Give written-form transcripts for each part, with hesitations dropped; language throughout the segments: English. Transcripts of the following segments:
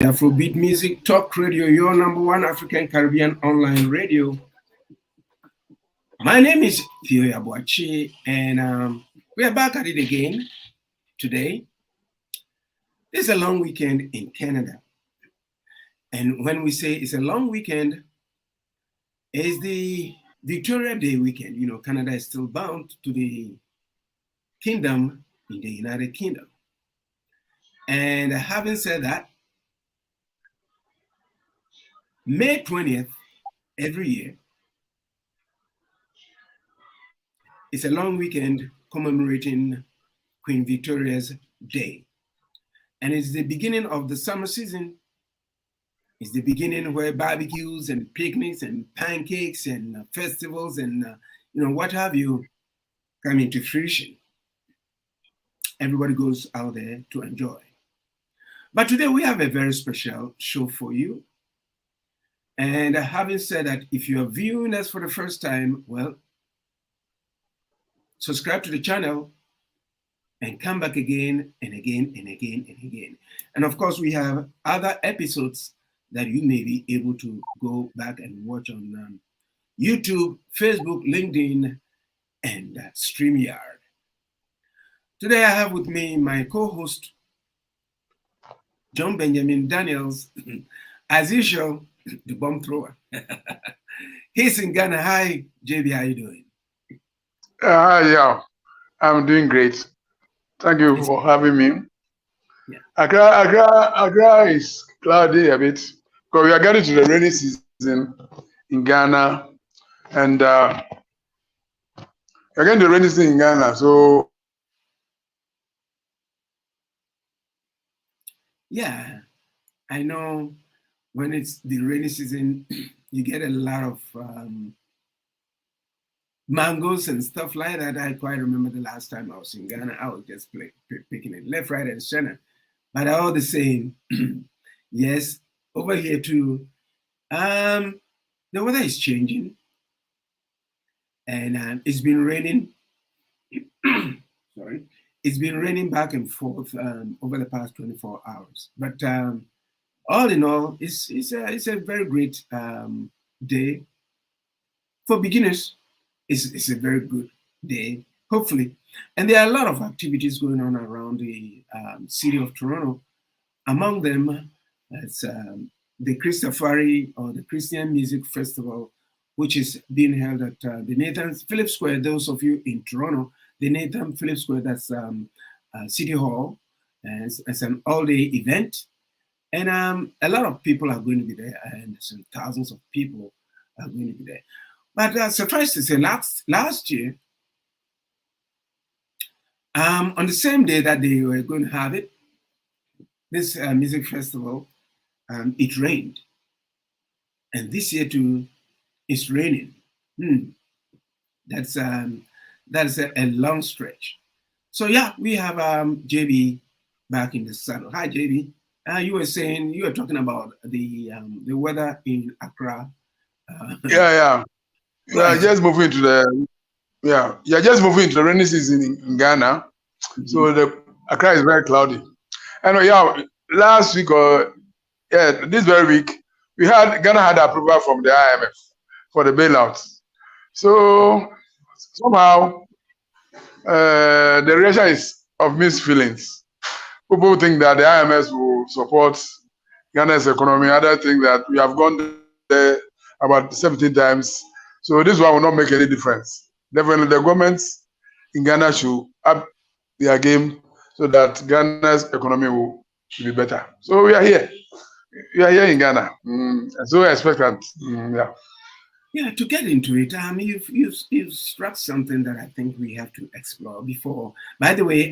Afrobeat Music Talk Radio, your number one African Caribbean online radio. My name is Theo Yabuachi, and we are back at it again today. This is a long weekend in Canada. And when we say it's a long weekend, it's the Victoria Day weekend. You know, Canada is still bound to the kingdom in the United Kingdom. And having said that, May 20th, every year, it's a long weekend commemorating Queen Victoria's Day. And it's the beginning of the summer season. It's the beginning where barbecues and picnics and pancakes and festivals and what have you come into fruition. Everybody goes out there to enjoy. But today we have a very special show for you. And having said that, if you are viewing us for the first time, well, subscribe to the channel and come back again and again and again and again. And of course, we have other episodes that you may be able to go back and watch on YouTube, Facebook, LinkedIn, and StreamYard. Today I have with me my co-host, John Benjamin Daniels, as usual, the bomb thrower. He's in Ghana. Hi, JB, how you doing? Hi, yeah, I'm doing great. Thank you for having me. Yeah. Accra is cloudy a bit because we are getting to the rainy season in Ghana, and we're getting the rainy season in Ghana. So yeah, I know when it's the rainy season, you get a lot of mangoes and stuff like that. I quite remember the last time I was in Ghana, I was just picking it left, right, and center. But all the same, yes, over here too, the weather is changing, and it's been raining. Sorry, it's been raining back and forth over the past 24 hours. But all in all, it's a very great day for beginners. It's a very good day, hopefully. And there are a lot of activities going on around the city of Toronto. Among them, it's the Christafari, or the Christian Music Festival, which is being held at the Nathan Phillips Square. Those of you in Toronto, the Nathan Phillips Square, that's City Hall. And it's an all-day event. And a lot of people are going to be there, and some thousands of people are going to be there. But suffice to say, last year, on the same day that they were going to have it, this music festival, it rained. And this year too, it's raining. That's a long stretch. So yeah, we have JB back in the saddle. Hi, JB. You were talking about the weather in Accra. yeah, just moving to just moving to the rainy season in Ghana. Mm-hmm. So the Accra is very cloudy. And last week this very week, Ghana had approval from the IMF for the bailouts. So somehow the reaction is of mixed feelings. People think that the IMF will support Ghana's economy. Others think that we have gone there about 17 times. So this one will not make any difference. Definitely the governments in Ghana should up their game so that Ghana's economy will be better. So we are here. We are here in Ghana. So I expect that. Yeah, to get into it, you've struck something that I think we have to explore before. By the way,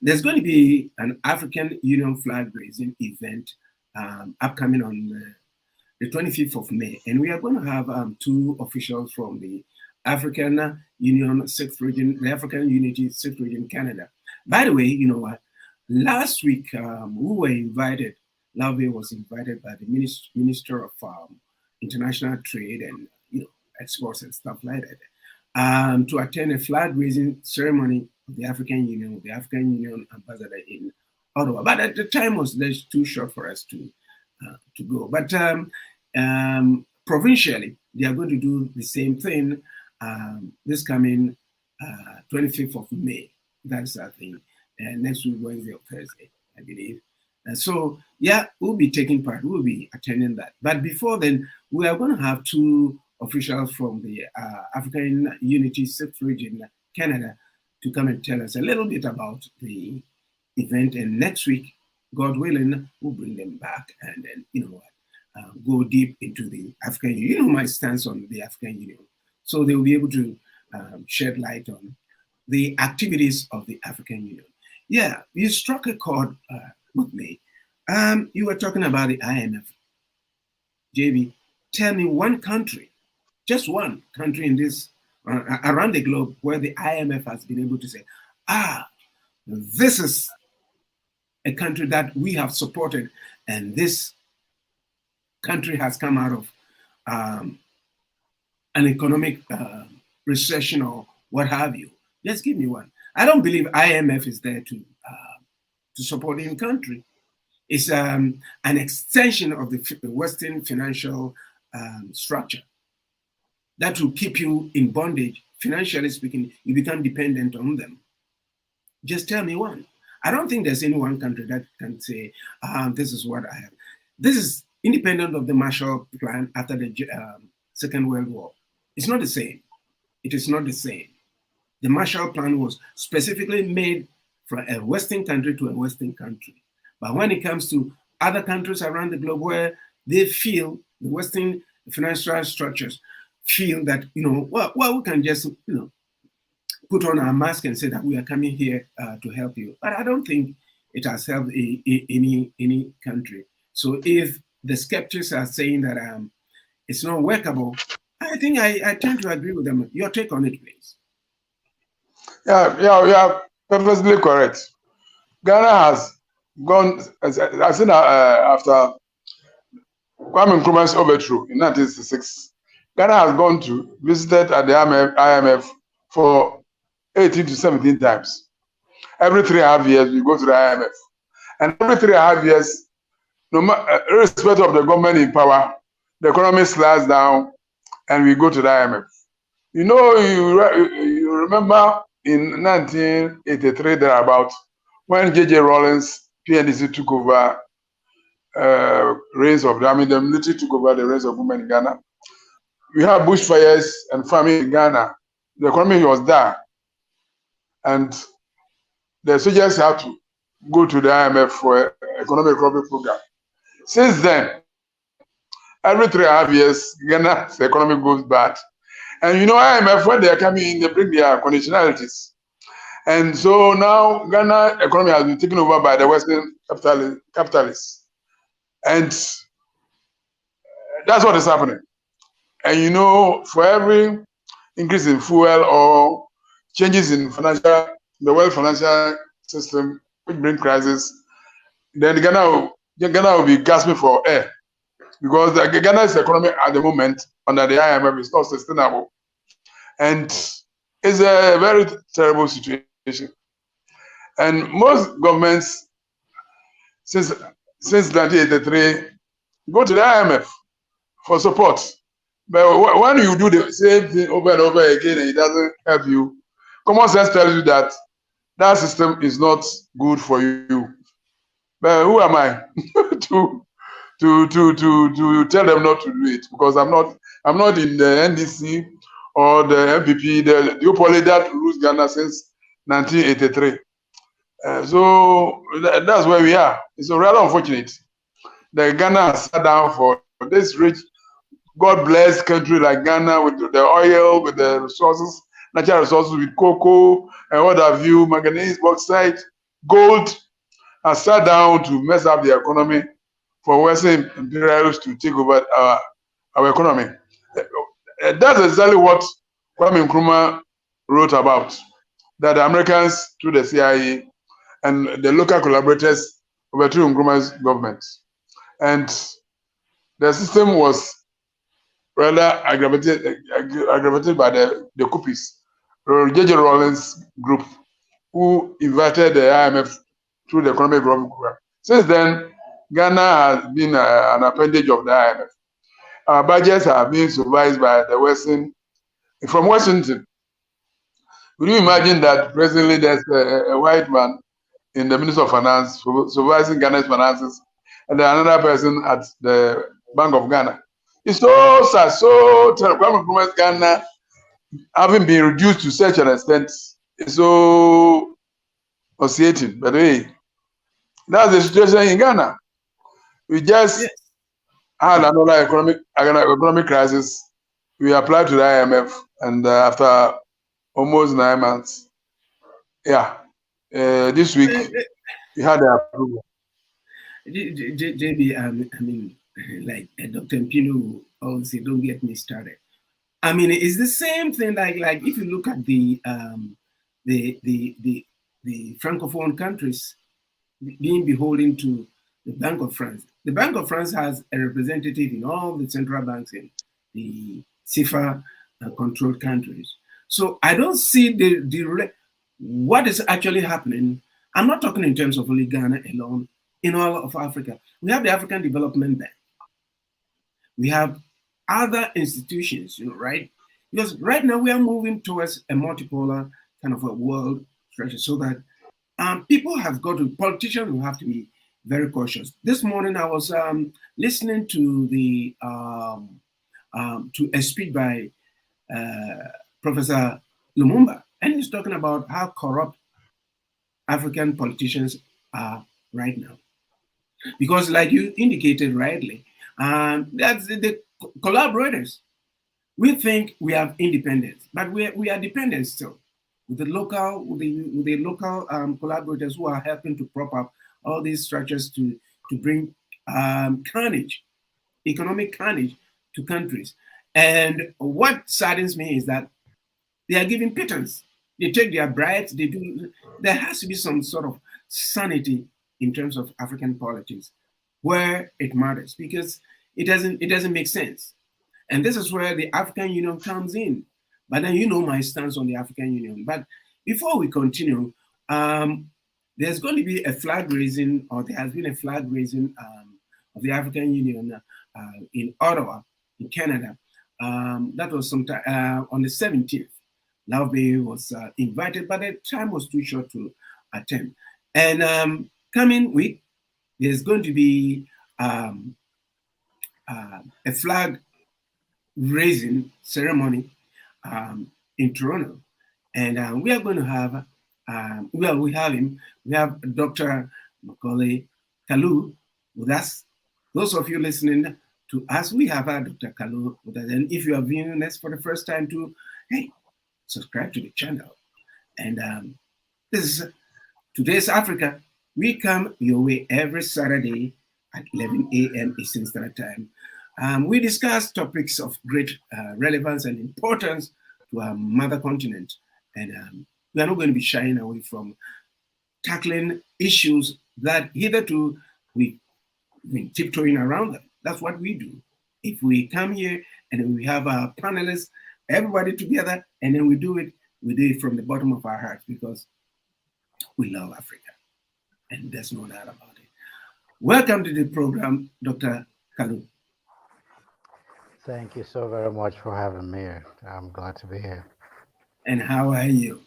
there's going to be an African Union flag raising event upcoming on the 25th of May, and we are going to have two officials from the African Union 6th region, the African Unity 6th region, Canada. By the way, you know what? Last week we were invited. Lave was invited by the Minister of International Trade and exports and stuff like that, to attend a flag raising ceremony of the African Union with the African Union ambassador in Ottawa. But the time was too short for us to go. But provincially, they are going to do the same thing this coming 25th of May. That's I think next week, Wednesday or Thursday, I believe. And so, yeah, we'll be taking part. We'll be attending that. But before then, we are going to have two officials from the African Unity 6th Region, Canada, to come and tell us a little bit about the event. And next week, God willing, we'll bring them back and then, you know what, go deep into the African Union. You know my stance on the African Union. So they will be able to shed light on the activities of the African Union. Yeah, you struck a chord with me. You were talking about the IMF. JB, tell me one country, just one country in this, around the globe where the IMF has been able to say, this is a country that we have supported, and this country has come out of an economic recession or what have you. Just give me one. I don't believe IMF is there to support any country. It's an extension of the Western financial structure that will keep you in bondage. Financially speaking, you become dependent on them. Just tell me one. I don't think there's any one country that can say, this is what I have. This is independent of the Marshall Plan after the Second World War. It's not the same. It is not the same. The Marshall Plan was specifically made from a Western country to a Western country. But when it comes to other countries around the globe where they feel, the Western financial structures feel that, you know, well, we can just, you know, put on our mask and say that we are coming here to help you. But I don't think it has helped any country. So if the skeptics are saying that it's not workable, I think I tend to agree with them. Your take on it, please. Yeah, perfectly correct. Ghana has gone, I think after Kwame Nkrumah's overthrow in 1966, Ghana has gone to visited at the IMF for 18 to 17 times. Every 3.5 years, we go to the IMF. And every 3.5 years, irrespective of the government in power, the economy slides down and we go to the IMF. You know, you remember in 1983, thereabout, when J.J. Rawlings, PNDC, took over reins of, the military took over the reins of women in Ghana. We had bushfires and famine in Ghana. The economy was there. And the soldiers had to go to the IMF for economic recovery program. Since then, every 3.5 years, Ghana's economy goes bad. And you know, IMF, when they are coming in, they bring their conditionalities. And so now Ghana economy has been taken over by the Western capitalists. And that's what is happening. And you know, for every increase in fuel or changes in the world financial system, which bring crisis, then Ghana will be gasping for air. Because Ghana's economy at the moment under the IMF is not sustainable. And it's a very terrible situation. And most governments, since 1983, go to the IMF for support. But when you do the same thing over and over again and it doesn't help you, common sense tells you that that system is not good for you. But who am I to tell them not to do it? Because I'm not in the NDC or the MPP, the Duopoly that rules Ghana since 1983. So that's where we are. It's rather unfortunate that Ghana has sat down for this rich, God-blessed country like Ghana with the oil, with the resources, natural resources, with cocoa and what have you, manganese, bauxite, gold, has sat down to mess up the economy for Western imperialists to take over our economy. That's exactly what Kwame Nkrumah wrote about, that the Americans, through the CIA and the local collaborators, overthrew Nkrumah's government. And the system was rather aggravated by the coupists, J.J. Rawlings group, who invited the IMF through the economic development program. Since then, Ghana has been an appendage of the IMF. Our budgets have been supervised by the Western, from Washington. Would you imagine that presently there's a white man in the Ministry of Finance supervising Ghana's finances, and then another person at the Bank of Ghana? It's so sad, so terrible. Ghana having been reduced to such an extent, it's so nauseating. But hey, that's the situation in Ghana. We just had another economic crisis. We applied to the IMF, and after almost 9 months, this week we had the approval. JB, I mean, like Dr. Mpindu always say, don't get me started. I mean, it's the same thing. Like if you look at the francophone countries being beholden to the Bank of France. The Bank of France has a representative in all the central banks in the CFA controlled countries. So I don't see what is actually happening. I'm not talking in terms of only Ghana alone. In all of Africa, we have the African Development Bank. We have other institutions, right? Because right now we are moving towards a multipolar kind of a world structure, so that politicians will have to be very cautious. This morning I was listening to to a speech by Professor Lumumba, and he's talking about how corrupt African politicians are right now. Because, like you indicated rightly, that's the collaborators. We think we have independence, but we are dependent still with the local collaborators who are helping to prop up all these structures to bring carnage, economic carnage to countries. And what saddens me is that they are giving pittance. They take their bribes. There has to be some sort of sanity in terms of African politics where it matters, because it doesn't make sense. And this is where the African Union comes in. But then you know my stance on the African Union. But before we continue, there's going to be a flag raising, or there has been a flag raising of the African Union in Ottawa, in Canada. That was sometime on the 17th. Laube was invited, but the time was too short to attend. And coming week, there's going to be a flag raising ceremony in Toronto, and we are going to have we have Dr. Macaulay Kalu with us. Those of you listening to us, we have Dr. Kalu with us. And if you are viewing us for the first time too, hey, subscribe to the channel. And this is Today's Africa. We come your way every Saturday at 11 a.m. Eastern Standard Time. We discuss topics of great relevance and importance to our mother continent. And we are not going to be shying away from tackling issues that hitherto we've been tiptoeing around them. That's what we do. If we come here and then we have our panelists, everybody together, and then we do it from the bottom of our hearts, because we love Africa. And there's no doubt about it. Welcome to the program, Dr. Kalu. Thank you so very much for having me here. I'm glad to be here. And how are you?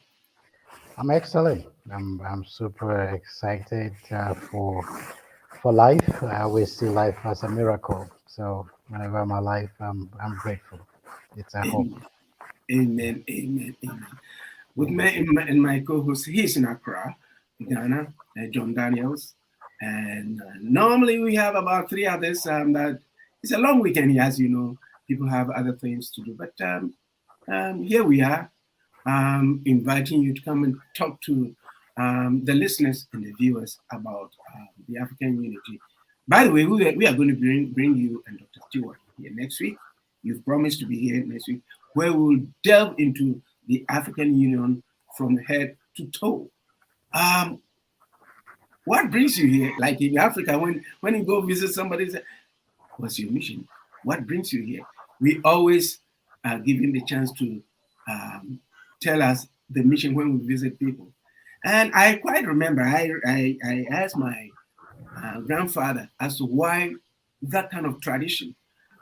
I'm excellent. I'm super excited for life. I always see life as a miracle. So whenever I'm alive, I'm grateful. It's a hope. Amen. Amen. Amen. With me and my co-host, he's in Accra, Ghana, John Daniels. And normally we have about 3 others. That it's a long weekend, as you know. People have other things to do. But here we are, inviting you to come and talk to the listeners and the viewers about the African unity. By the way, we are going to bring you and Dr. Stewart here next week. You've promised to be here next week, where we'll delve into the African Union from head to toe. What brings you here? Like in Africa, when you go visit somebody, say, what's your mission? What brings you here? We always give him the chance to tell us the mission when we visit people. And I quite remember I asked my grandfather as to why that kind of tradition.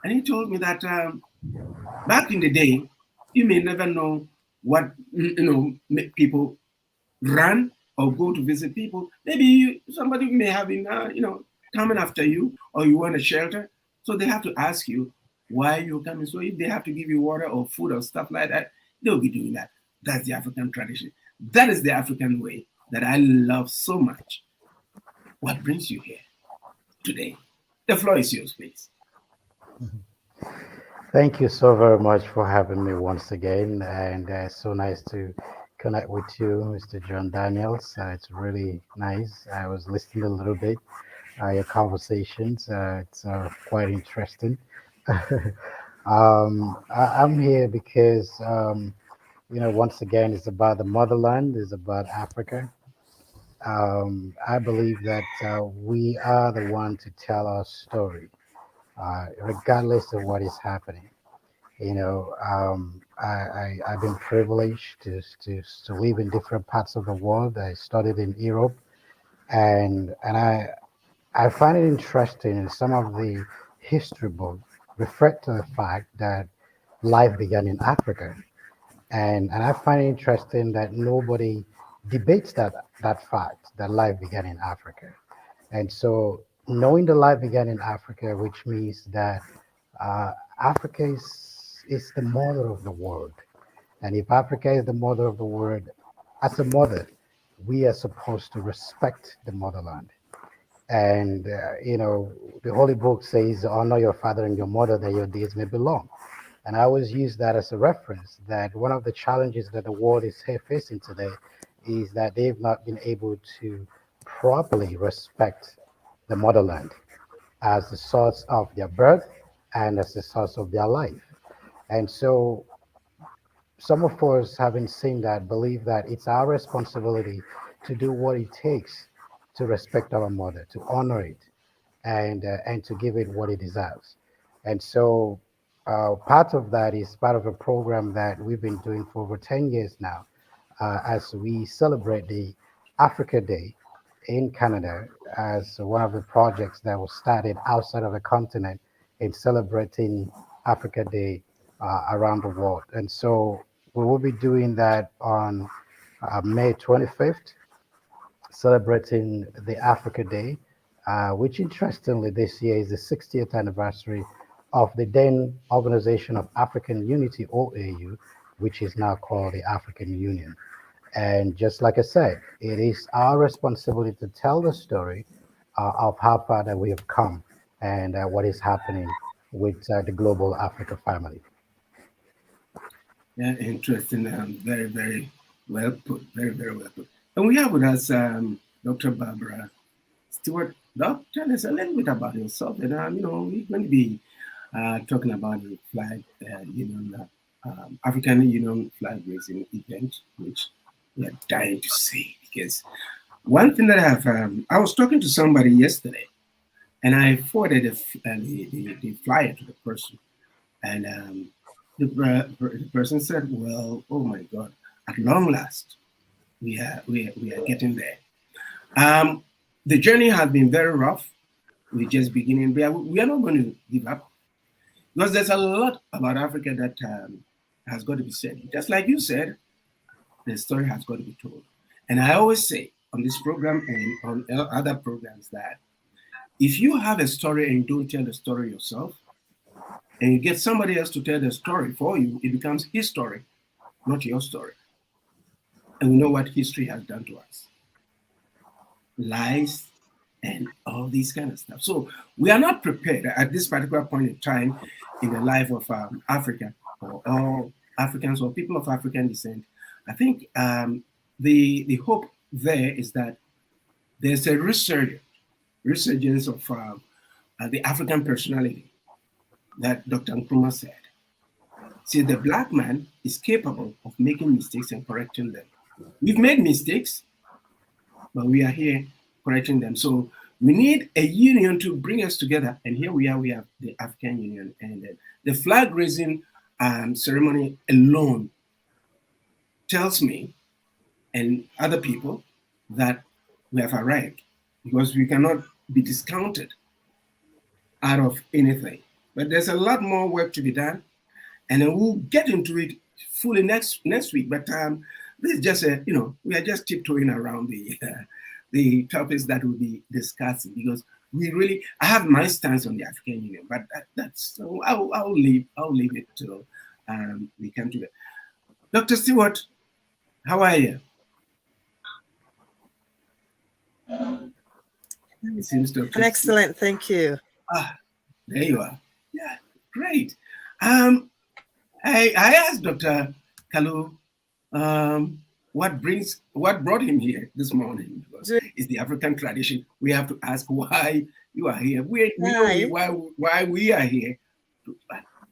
And he told me that back in the day, you may never know what, make people run or go to visit people. Maybe somebody may have been, coming after you, or you want a shelter. So they have to ask you why you're coming. So if they have to give you water or food or stuff like that, they'll be doing that. That's the African tradition. That is the African way that I love so much. What brings you here today? The floor is yours, please. Thank you so very much for having me once again, and so nice to connect with you, Mr. John Daniels. It's really nice. I was listening a little bit your conversations. It's quite interesting. I'm here because once again, it's about the motherland. It's about Africa. I believe that we are the one to tell our story, regardless of what is happening. I've been privileged to live in different parts of the world. I studied in Europe, and I find it interesting in some of the history books refer to the fact that life began in Africa, and I find it interesting that nobody debates that fact that life began in Africa. And so, knowing the life began in Africa, which means that uh, Africa is the mother of the world. And if Africa is the mother of the world, as a mother, we are supposed to respect the motherland. And, the Holy Book says, honor your father and your mother that your days may be long. And I always use that as a reference that one of the challenges that the world is facing today is that they've not been able to properly respect the motherland as the source of their birth and as the source of their life. And so some of us, having seen that, believe that it's our responsibility to do what it takes to respect our mother, to honor it, and to give it what it deserves. And so part of that is part of a program that we've been doing for over 10 years now, as we celebrate the Africa Day in Canada as one of the projects that was started outside of the continent in celebrating Africa Day around the world. And so we will be doing that on May 25th, celebrating the Africa Day, which interestingly this year is the 60th anniversary of the then Organization of African Unity, OAU, which is now called the African Union. And just like I said, it is our responsibility to tell the story of how far that we have come and what is happening with the global Africa family. Yeah, interesting. Very, very well put. Very, very well put. And we have with us Dr. Barbara Stewart. Doc, tell us a little bit about yourself. And, we're going to be talking about the flag, African Union flag raising event, which we are dying to see. Because one thing that I was talking to somebody yesterday, and I forwarded the flyer to the person. And the person said, "Well, oh my God, at long last, we are getting there." Um, the journey has been very rough. We're just beginning. We are not going to give up because there's a lot about Africa that has got to be said. Just like you said, the story has got to be told. And I always say on this program and on other programs that if you have a story and you don't tell the story yourself, and you get somebody else to tell the story for you, it becomes his story, not your story. And we know what history has done to us. Lies and all these kind of stuff. So we are not prepared at this particular point in time in the life of Africa or all Africans or people of African descent. I think the hope there is that there's a resurgence of the African personality that Dr. Nkrumah said. See, the black man is capable of making mistakes and correcting them. We've made mistakes, but we are here correcting them. So we need a union to bring us together. And here we have the African Union. And the flag raising ceremony alone tells me and other people that we have arrived, because we cannot be discounted out of anything. But there's a lot more work to be done, and then we'll get into it fully next week. But this is just we are just tiptoeing around the topics that we'll be discussing, because I have my stance on the African Union, but that's so I'll leave it till we come to it. Dr. Stewart, how are you? It seems Dr. Excellent, thank you. There you are. Yeah, great. I asked Dr. Kalu what brought him here this morning, because it's the African tradition. We have to ask why you are here. We know why we are here.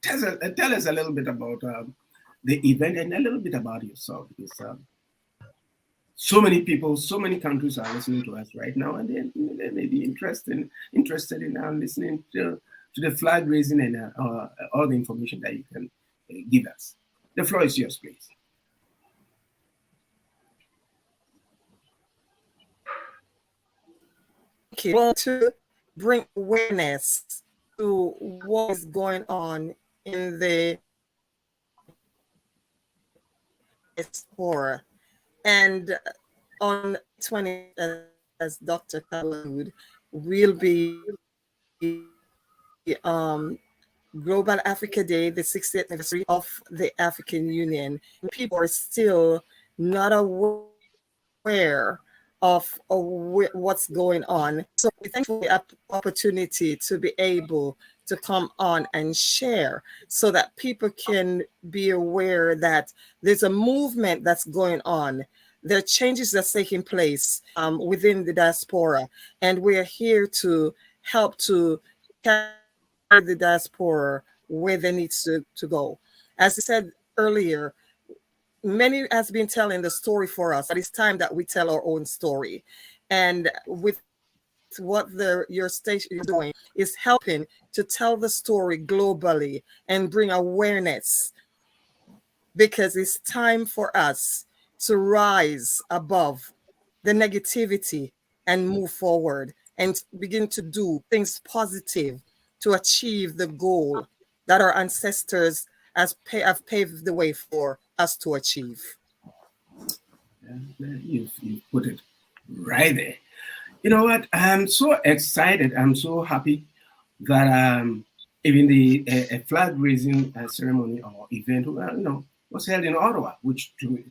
Tell us a little bit about the event and a little bit about yourself, because so many people, so many countries are listening to us right now, and they may be interested in listening to the flag raising and all the information that you can give us. The floor is yours, please. Thank you. I want to bring awareness to what is going on in the diaspora. And on 20, as Dr. Khalud, will be Global Africa Day, the 60th anniversary of the African Union. People are still not aware of what's going on. So we thank you for the opportunity to be able to come on and share, so that people can be aware that there's a movement that's going on. There are changes that's taking place within the diaspora, and we're here to help to carry the diaspora where they need to go. As I said earlier, many has been telling the story for us, but it's time that we tell our own story. And with what your station is doing is helping to tell the story globally and bring awareness, because it's time for us to rise above the negativity and move forward and begin to do things positive to achieve the goal that our ancestors have paved the way for us to achieve. You put it right there. You know what? I'm so excited. I'm so happy that even the flag raising ceremony or event, was held in Ottawa, which we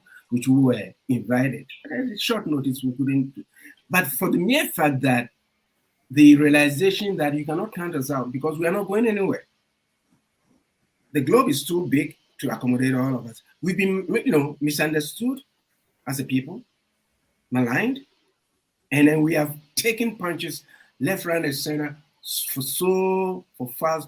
were invited. At short notice, we couldn't. But for the mere fact that the realization that you cannot count us out, because we are not going anywhere. The globe is too big to accommodate all of us. We've been, misunderstood as a people, maligned, and then we have taken punches left, right, and center for far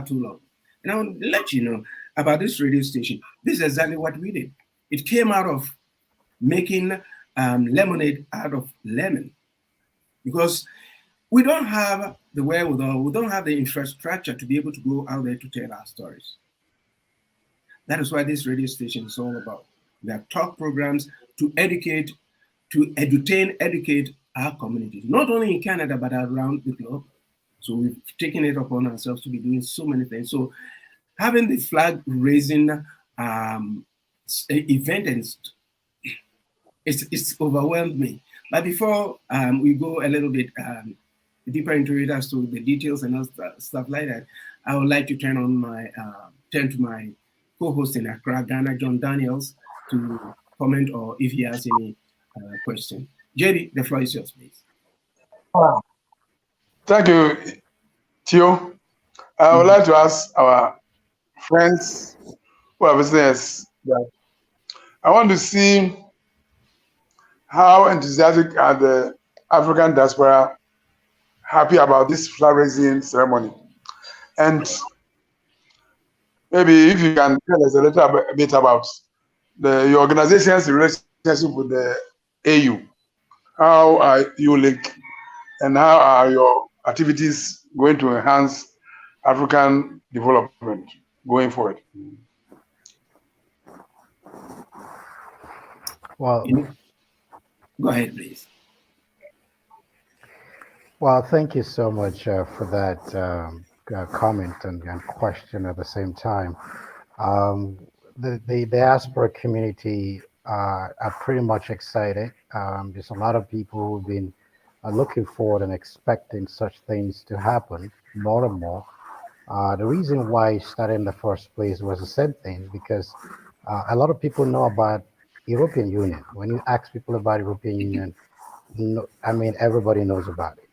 too long. And I want to let you know about this radio station. This is exactly what we did. It came out of making lemonade out of lemon, because we don't have the wherewithal, we don't have the infrastructure to be able to go out there to tell our stories. That is why this radio station is all about. We have talk programs to educate, to educate our communities, not only in Canada, but around the globe. So we've taken it upon ourselves to be doing so many things. So having the flag raising event, and it's overwhelmed me. But before we go a little bit deeper into it as to the details and stuff like that, I would like to turn to my co-host in Accra, Ghana, John Daniels, to comment or if he has any question. JD, the floor is yours, please. Thank you, Theo. I would like to ask our friends who are visitors that I want to see how enthusiastic are the African diaspora happy about this flag raising ceremony. And maybe if you can tell us a little bit about your organization's relationship with the AU. How are you linked, and how are your activities going to enhance African development going forward? Well, Go ahead, please. Well, thank you so much for that comment and question at the same time. Um, the diaspora community are pretty much excited. There's a lot of people who've been looking forward and expecting such things to happen more and more. The reason why it started in the first place was the same thing because a lot of people know about European Union. When you ask people about European Union, no, I mean everybody knows about it.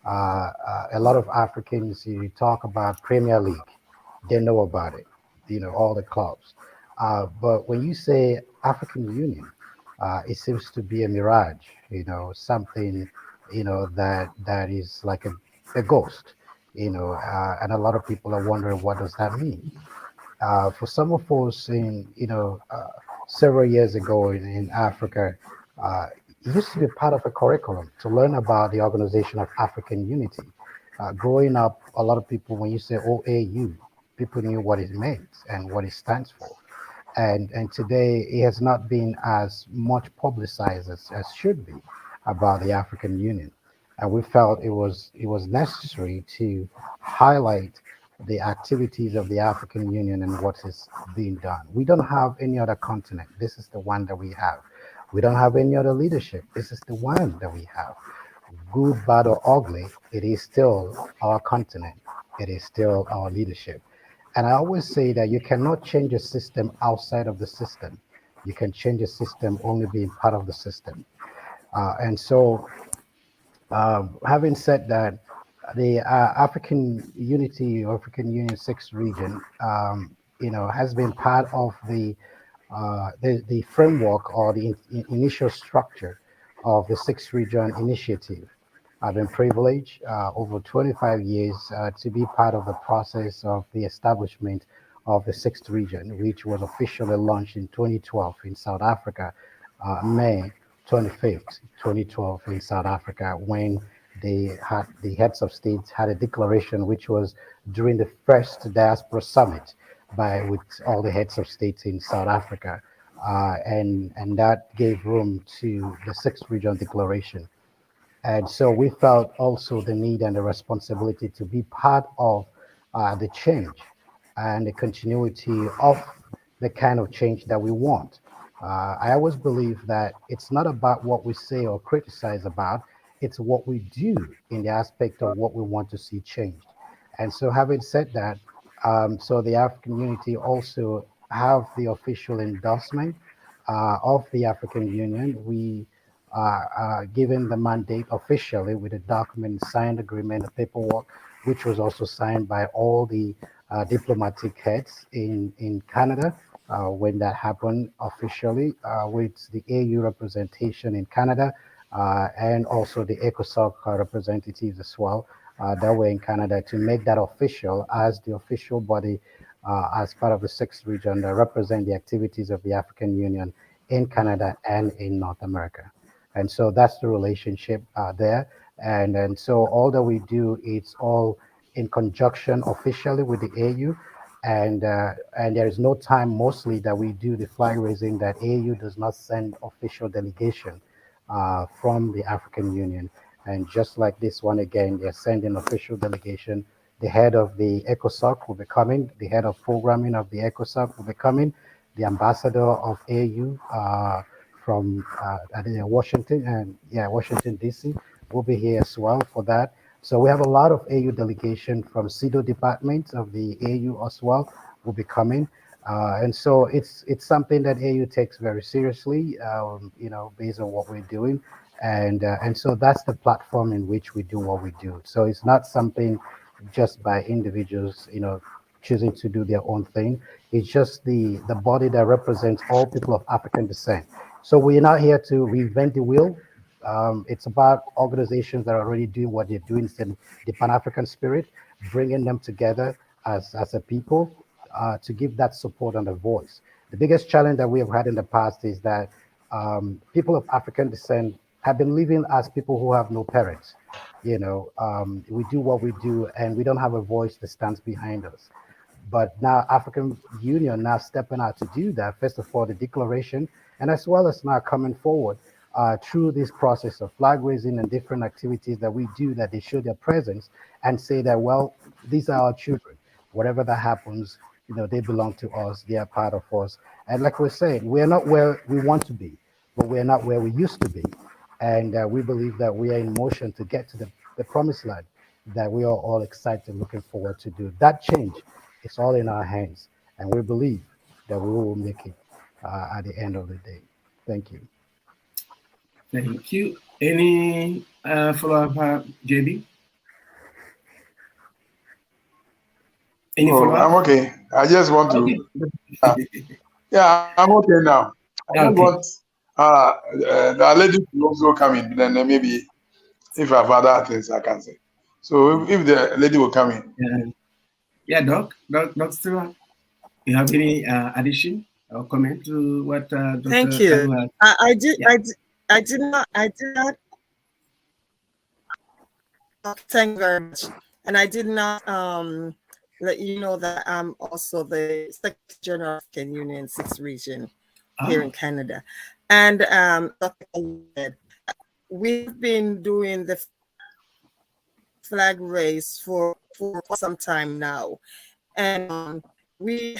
A lot of Africans, you talk about Premier League, they know about it, all the clubs. But when you say African Union, it seems to be a mirage, something, that is like a ghost, and a lot of people are wondering what does that mean? For some of us several years ago in Africa, it used to be part of a curriculum to learn about the Organization of African Unity. Growing up, a lot of people, when you say OAU, people knew what it meant and what it stands for. And today it has not been as much publicized as should be about the African Union. And we felt it was necessary to highlight the activities of the African Union and what is being done. We don't have any other continent. This is the one that we have. We don't have any other leadership. This is the one that we have. Good, bad, or ugly, it is still our continent. It is still our leadership. And I always say that you cannot change a system outside of the system. You can change a system only being part of the system. And so, having said that, the African Unity, African Union Sixth Region, has been part of the framework or the initial structure of the Sixth Region Initiative. I've been privileged over 25 years to be part of the process of the establishment of the Sixth Region, which was officially launched in 2012 in South Africa, May 25th, 2012 in South Africa, when the heads of states had a declaration, which was during the first diaspora summit with all the heads of states in South Africa, and that gave room to the Sixth Region Declaration. And so we felt also the need and the responsibility to be part of the change and the continuity of the kind of change that we want. I always believe that it's not about what we say or criticize about, it's what we do in the aspect of what we want to see changed. And so, having said that, so the African Unity also have the official endorsement of the African Union. We are given the mandate officially with a document, signed agreement, a paperwork, which was also signed by all the diplomatic heads in Canada when that happened officially with the AU representation in Canada and also the ECOSOC representatives as well that were in Canada to make that official as the official body as part of the sixth region that represent the activities of the African Union in Canada and in North America. And so that's the relationship there. And so all that we do, it's all in conjunction officially with the AU. And there is no time mostly that we do the flag raising that AU does not send official delegation from the African Union. And just like this one again, they're sending official delegation. The head of the ECOSOC will be coming. The head of programming of the ECOSOC will be coming. The ambassador of AU from I think Washington and Washington D.C. will be here as well for that. So we have a lot of AU delegation from CEDO departments of the AU as well will be coming. And so it's something that AU takes very seriously, based on what we're doing, and so that's the platform in which we do what we do. So it's not something just by individuals, choosing to do their own thing. It's just the body that represents all people of African descent. So we're not here to reinvent the wheel. It's about organizations that are already doing what they're doing in the Pan-African spirit, bringing them together as a people to give that support and a voice. The biggest challenge that we have had in the past is that people of African descent have been living as people who have no parents. We do what we do, and we don't have a voice that stands behind us. But now African Union now stepping out to do that. First of all, the declaration, and as well as now coming forward through this process of flag raising and different activities that we do, that they show their presence and say that, well, these are our children. Whatever that happens, they belong to us. They are part of us. And like we're saying, we're not where we want to be, but we're not where we used to be. And we believe that we are in motion to get to the promised land that we are all excited, looking forward to do. That change, it's all in our hands. And we believe that we will make it at the end of the day. Thank you. Thank you. Any follow-up, JB? Any follow-up? I'm okay. I just want to. Yeah, I'm okay now. I just want the lady to also come in. Then maybe if I have other things I can say. So if the lady will come in. Yeah, Doc Stewart, you have any addition or comment to what Dr. Thank you. Kalu has? I did not. Thank you very much. And I did not let you know that I'm also the Secretary General of the African Union 6th region here in Canada. And Dr. Kalu said, we've been doing the flag raise for some time now, and we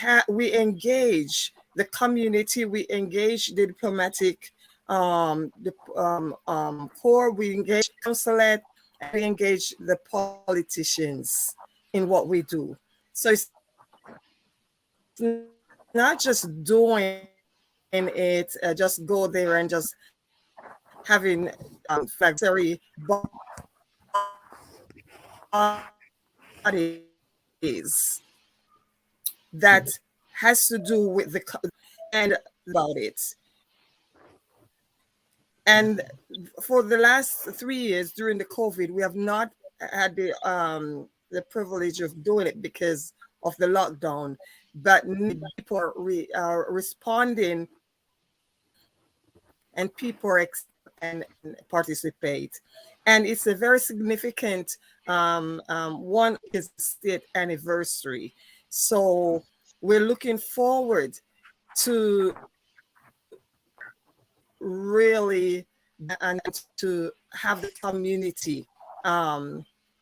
engage the community, we engage the diplomatic corps, we engage consulate, and we engage the politicians in what we do. So it's not just doing it, just go there and just having flags that has to do with the and about it. And for the last 3 years during the COVID, we have not had the privilege of doing it because of the lockdown. But people are responding, and people are and participate. And it's a very significant one is state anniversary. So we're looking forward to really and to have the community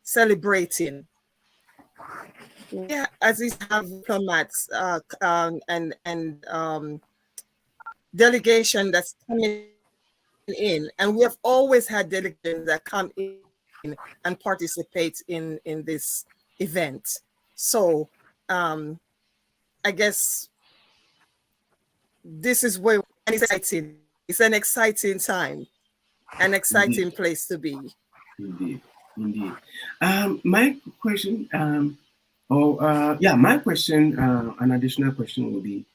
celebrating. Yeah, as we have diplomats and delegation that's coming in, and we have always had delegations that come in and participate in this event. So I guess this is where it's exciting. It's an exciting time, an exciting place to be. Indeed. My question, my question, an additional question will be,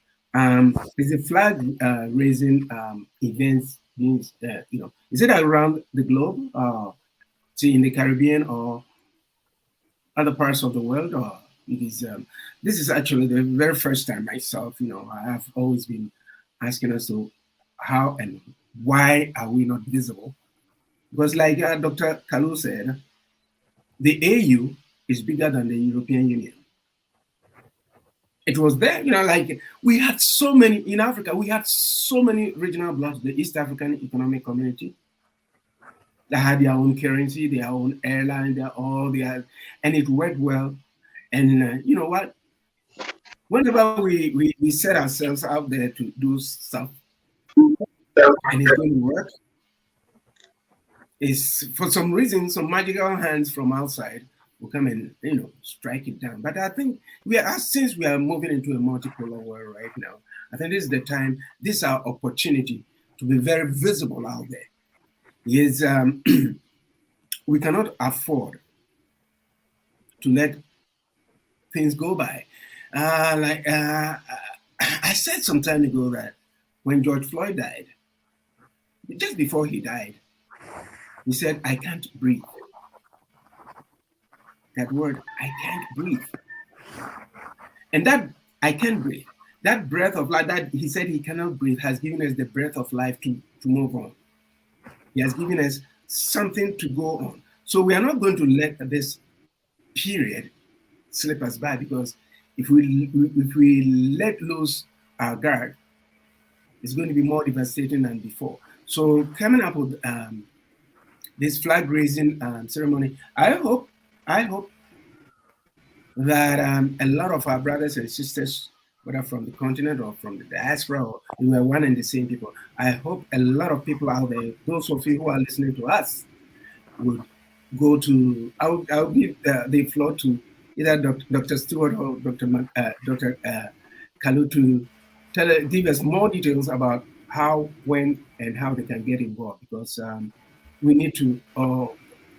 is the flag raising events being, is it around the globe, say in the Caribbean or other parts of the world, or it is? This is actually the very first time myself. I have always been asking us to how and why are we not visible? Because like Dr. Kalu said, the AU is bigger than the European Union. It was there, like we had so many in Africa, we had so many regional blocks, the East African Economic Community, that had their own currency, their own airline, and it worked well. And you know what? Whenever we set ourselves out there to do stuff, and it's going to work, is for some reason, some magical hands from outside will come and strike it down. But I think since we are moving into a multipolar world right now, I think this is the time, this is our opportunity to be very visible out there. Is we cannot afford to let things go by. I said some time ago that when George Floyd died, just before he died, he said, "I can't breathe." That word, "I can't breathe." And that "I can't breathe," that breath of life that he said he cannot breathe, has given us the breath of life to move on. He has given us something to go on. So we are not going to let this period slip us by, because if we let loose our guard, it's going to be more devastating than before. So coming up with this flag raising ceremony, I hope that a lot of our brothers and sisters, whether from the continent or from the diaspora, or we were one and the same people. I hope a lot of people out there, those of you who are listening to us, would go to. I'll give the floor to either Dr. Stewart or Dr. Kalu to give us more details about how, when, and how they can get involved, because we need to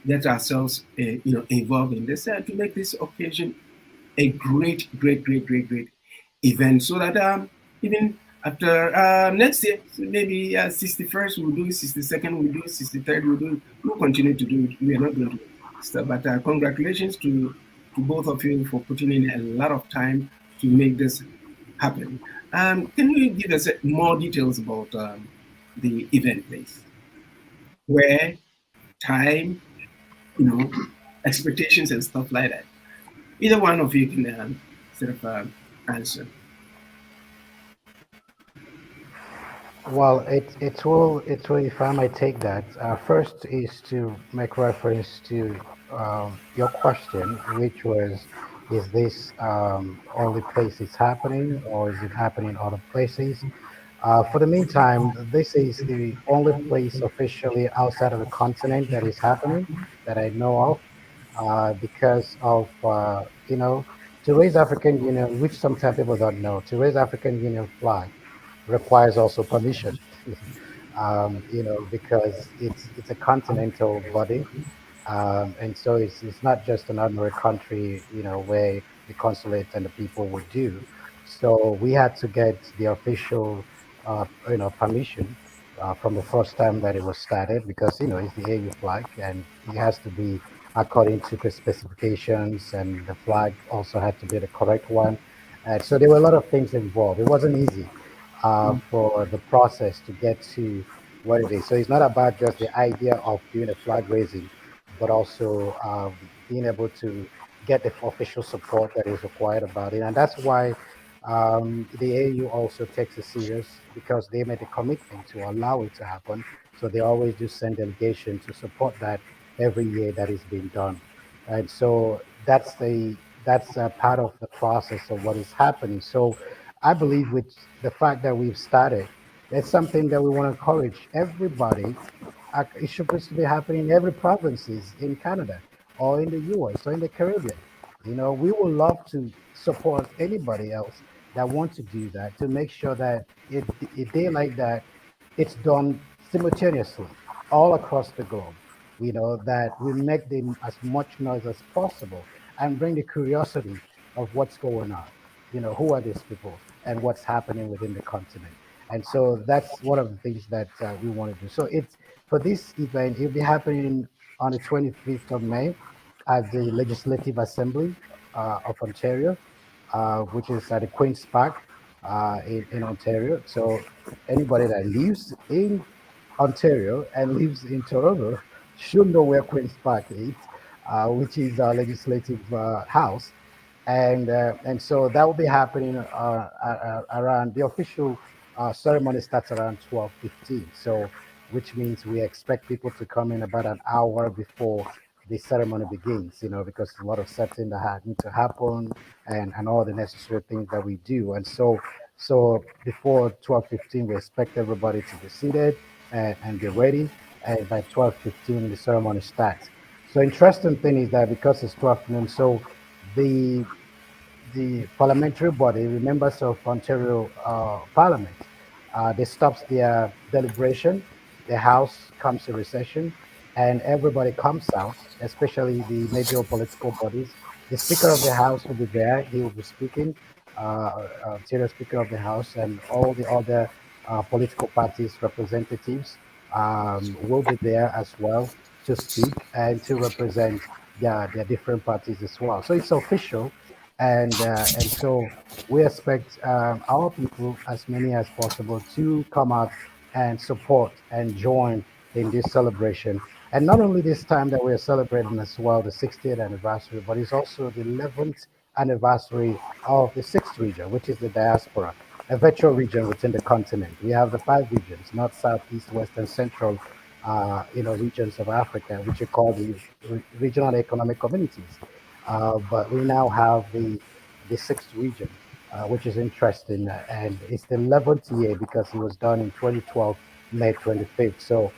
get ourselves involved in this to make this occasion a great event, so that even after next year, so maybe 61st we'll do it, 62nd we'll do it, 63rd we'll continue to do it. We are not going to stop. But congratulations to both of you for putting in a lot of time to make this happen. Can you give us more details about the event, please? Where, time, expectations and stuff like that. Either one of you can answer. Well, it will, if I might take that. First is to make reference to your question, which was, is this only place it's happening, or is it happening other places? For the meantime, this is the only place officially outside of the continent that is happening that I know of, because of to raise African Union, which sometimes people don't know, to raise African Union flag requires also permission. Because it's a continental body, and so it's not just an ordinary country, where the consulate and the people would do. So we had to get the official, permission from the first time that it was started, because it's the AU flag and it has to be according to the specifications, and the flag also had to be the correct one. And so there were a lot of things involved. It wasn't easy for the process to get to what it is. So it's not about just the idea of doing a flag raising, but also being able to get the official support that is required about it. And that's why the AU also takes it serious, because they made a commitment to allow it to happen. So they always do send delegation to support that every year that is being done. And so that's a part of the process of what is happening. So I believe with the fact that we've started, it's something that we want to encourage everybody. It's supposed to be happening in every provinces in Canada or in the US or in the Caribbean. We would love to support anybody else that want to do that, to make sure that a day like that, it's done simultaneously all across the globe. That we make them as much noise as possible and bring the curiosity of what's going on. Who are these people and what's happening within the continent. And so that's one of the things that we want to do. So it's for this event, it'll be happening on the 25th of May at the Legislative Assembly of Ontario, which is at the Queen's Park in Ontario. So anybody that lives in Ontario and lives in Toronto should know where Queen's Park is, which is our legislative house. And so that will be happening around the official ceremony starts around 12:15. So which means we expect people to come in about an hour before the ceremony begins, because a lot of setting that need to happen, and all the necessary things that we do. And so before 12:15, we expect everybody to be seated and be ready. And by 12:15, the ceremony starts. So interesting thing is that because it's 12 noon, so the the parliamentary body, the members of Ontario Parliament, they stops their deliberation. The House comes to recession, and everybody comes out, especially the major political bodies. The Speaker of the House will be there. He will be speaking, Ontario Speaker of the House, and all the other political parties representatives will be there as well to speak and to represent their different parties as well. So it's official, and so we expect our people, as many as possible, to come out and support and join in this celebration. And not only this time that we're celebrating as well the 60th anniversary, but it's also the 11th anniversary of the sixth region, which is the diaspora. a virtual region within the continent. We have the 5 regions: North, South, East, West, and Central. Regions of Africa, which are called the regional economic communities. But we now have the 6th region, which is interesting, and it's the 11th year because it was done in 2012, May 25th. So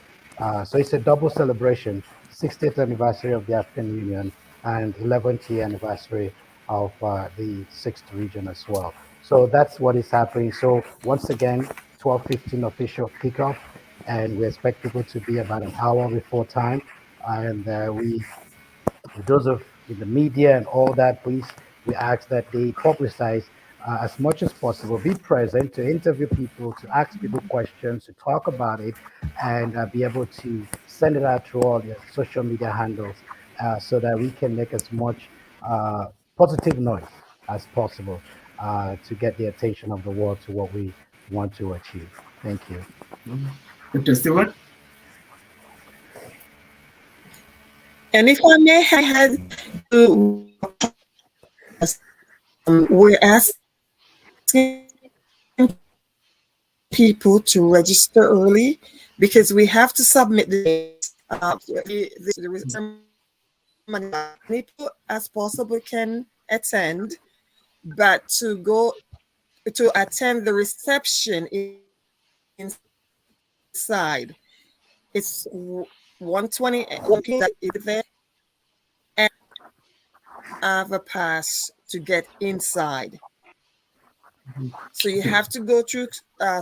it's a double celebration: 60th anniversary of the African Union and 11th year anniversary of the 6th region as well. So that's what is happening. So once again, 12:15 official kickoff, and we expect people to be about an hour before time. And those of in the media and all that, please, we ask that they publicize as much as possible, be present to interview people, to ask people questions, to talk about it, and be able to send it out through all your social media handles so that we can make as much positive noise as possible to get the attention of the world to what we want to achieve. Thank you. Dr. Stewart? And if I may add, we're asking people to register early because we have to submit the people as possible can attend, but to attend the reception inside, it's 120 that is there, and have a pass to get inside. So you have to go through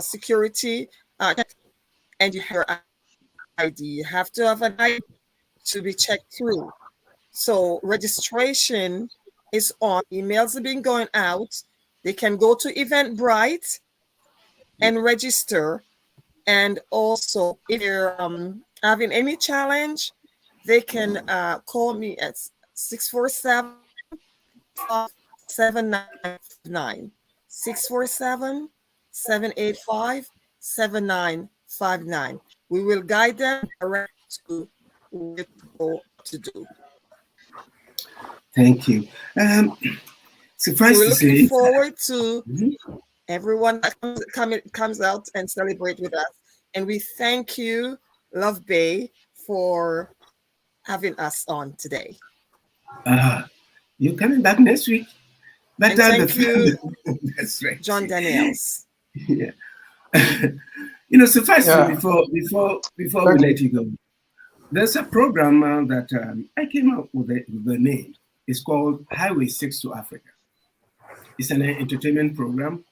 security, and you have your ID. You have to have an ID to be checked through. So registration is on. Emails have been going out. They can go to Eventbrite and register. And also, if you're having any challenge, they can call me at 647-7959. 647-785-7959. We will guide them around to what to do. Thank you. Suffice we're to looking say, forward to everyone that comes out and celebrate with us. And we thank you, Love Bay, for having us on today. You're coming back next week. But and thank you, that's right. John Daniels. Yeah. Suffice before we let you go. There's a program that I came up with the name. It's called Highway 6 to Africa. It's an entertainment program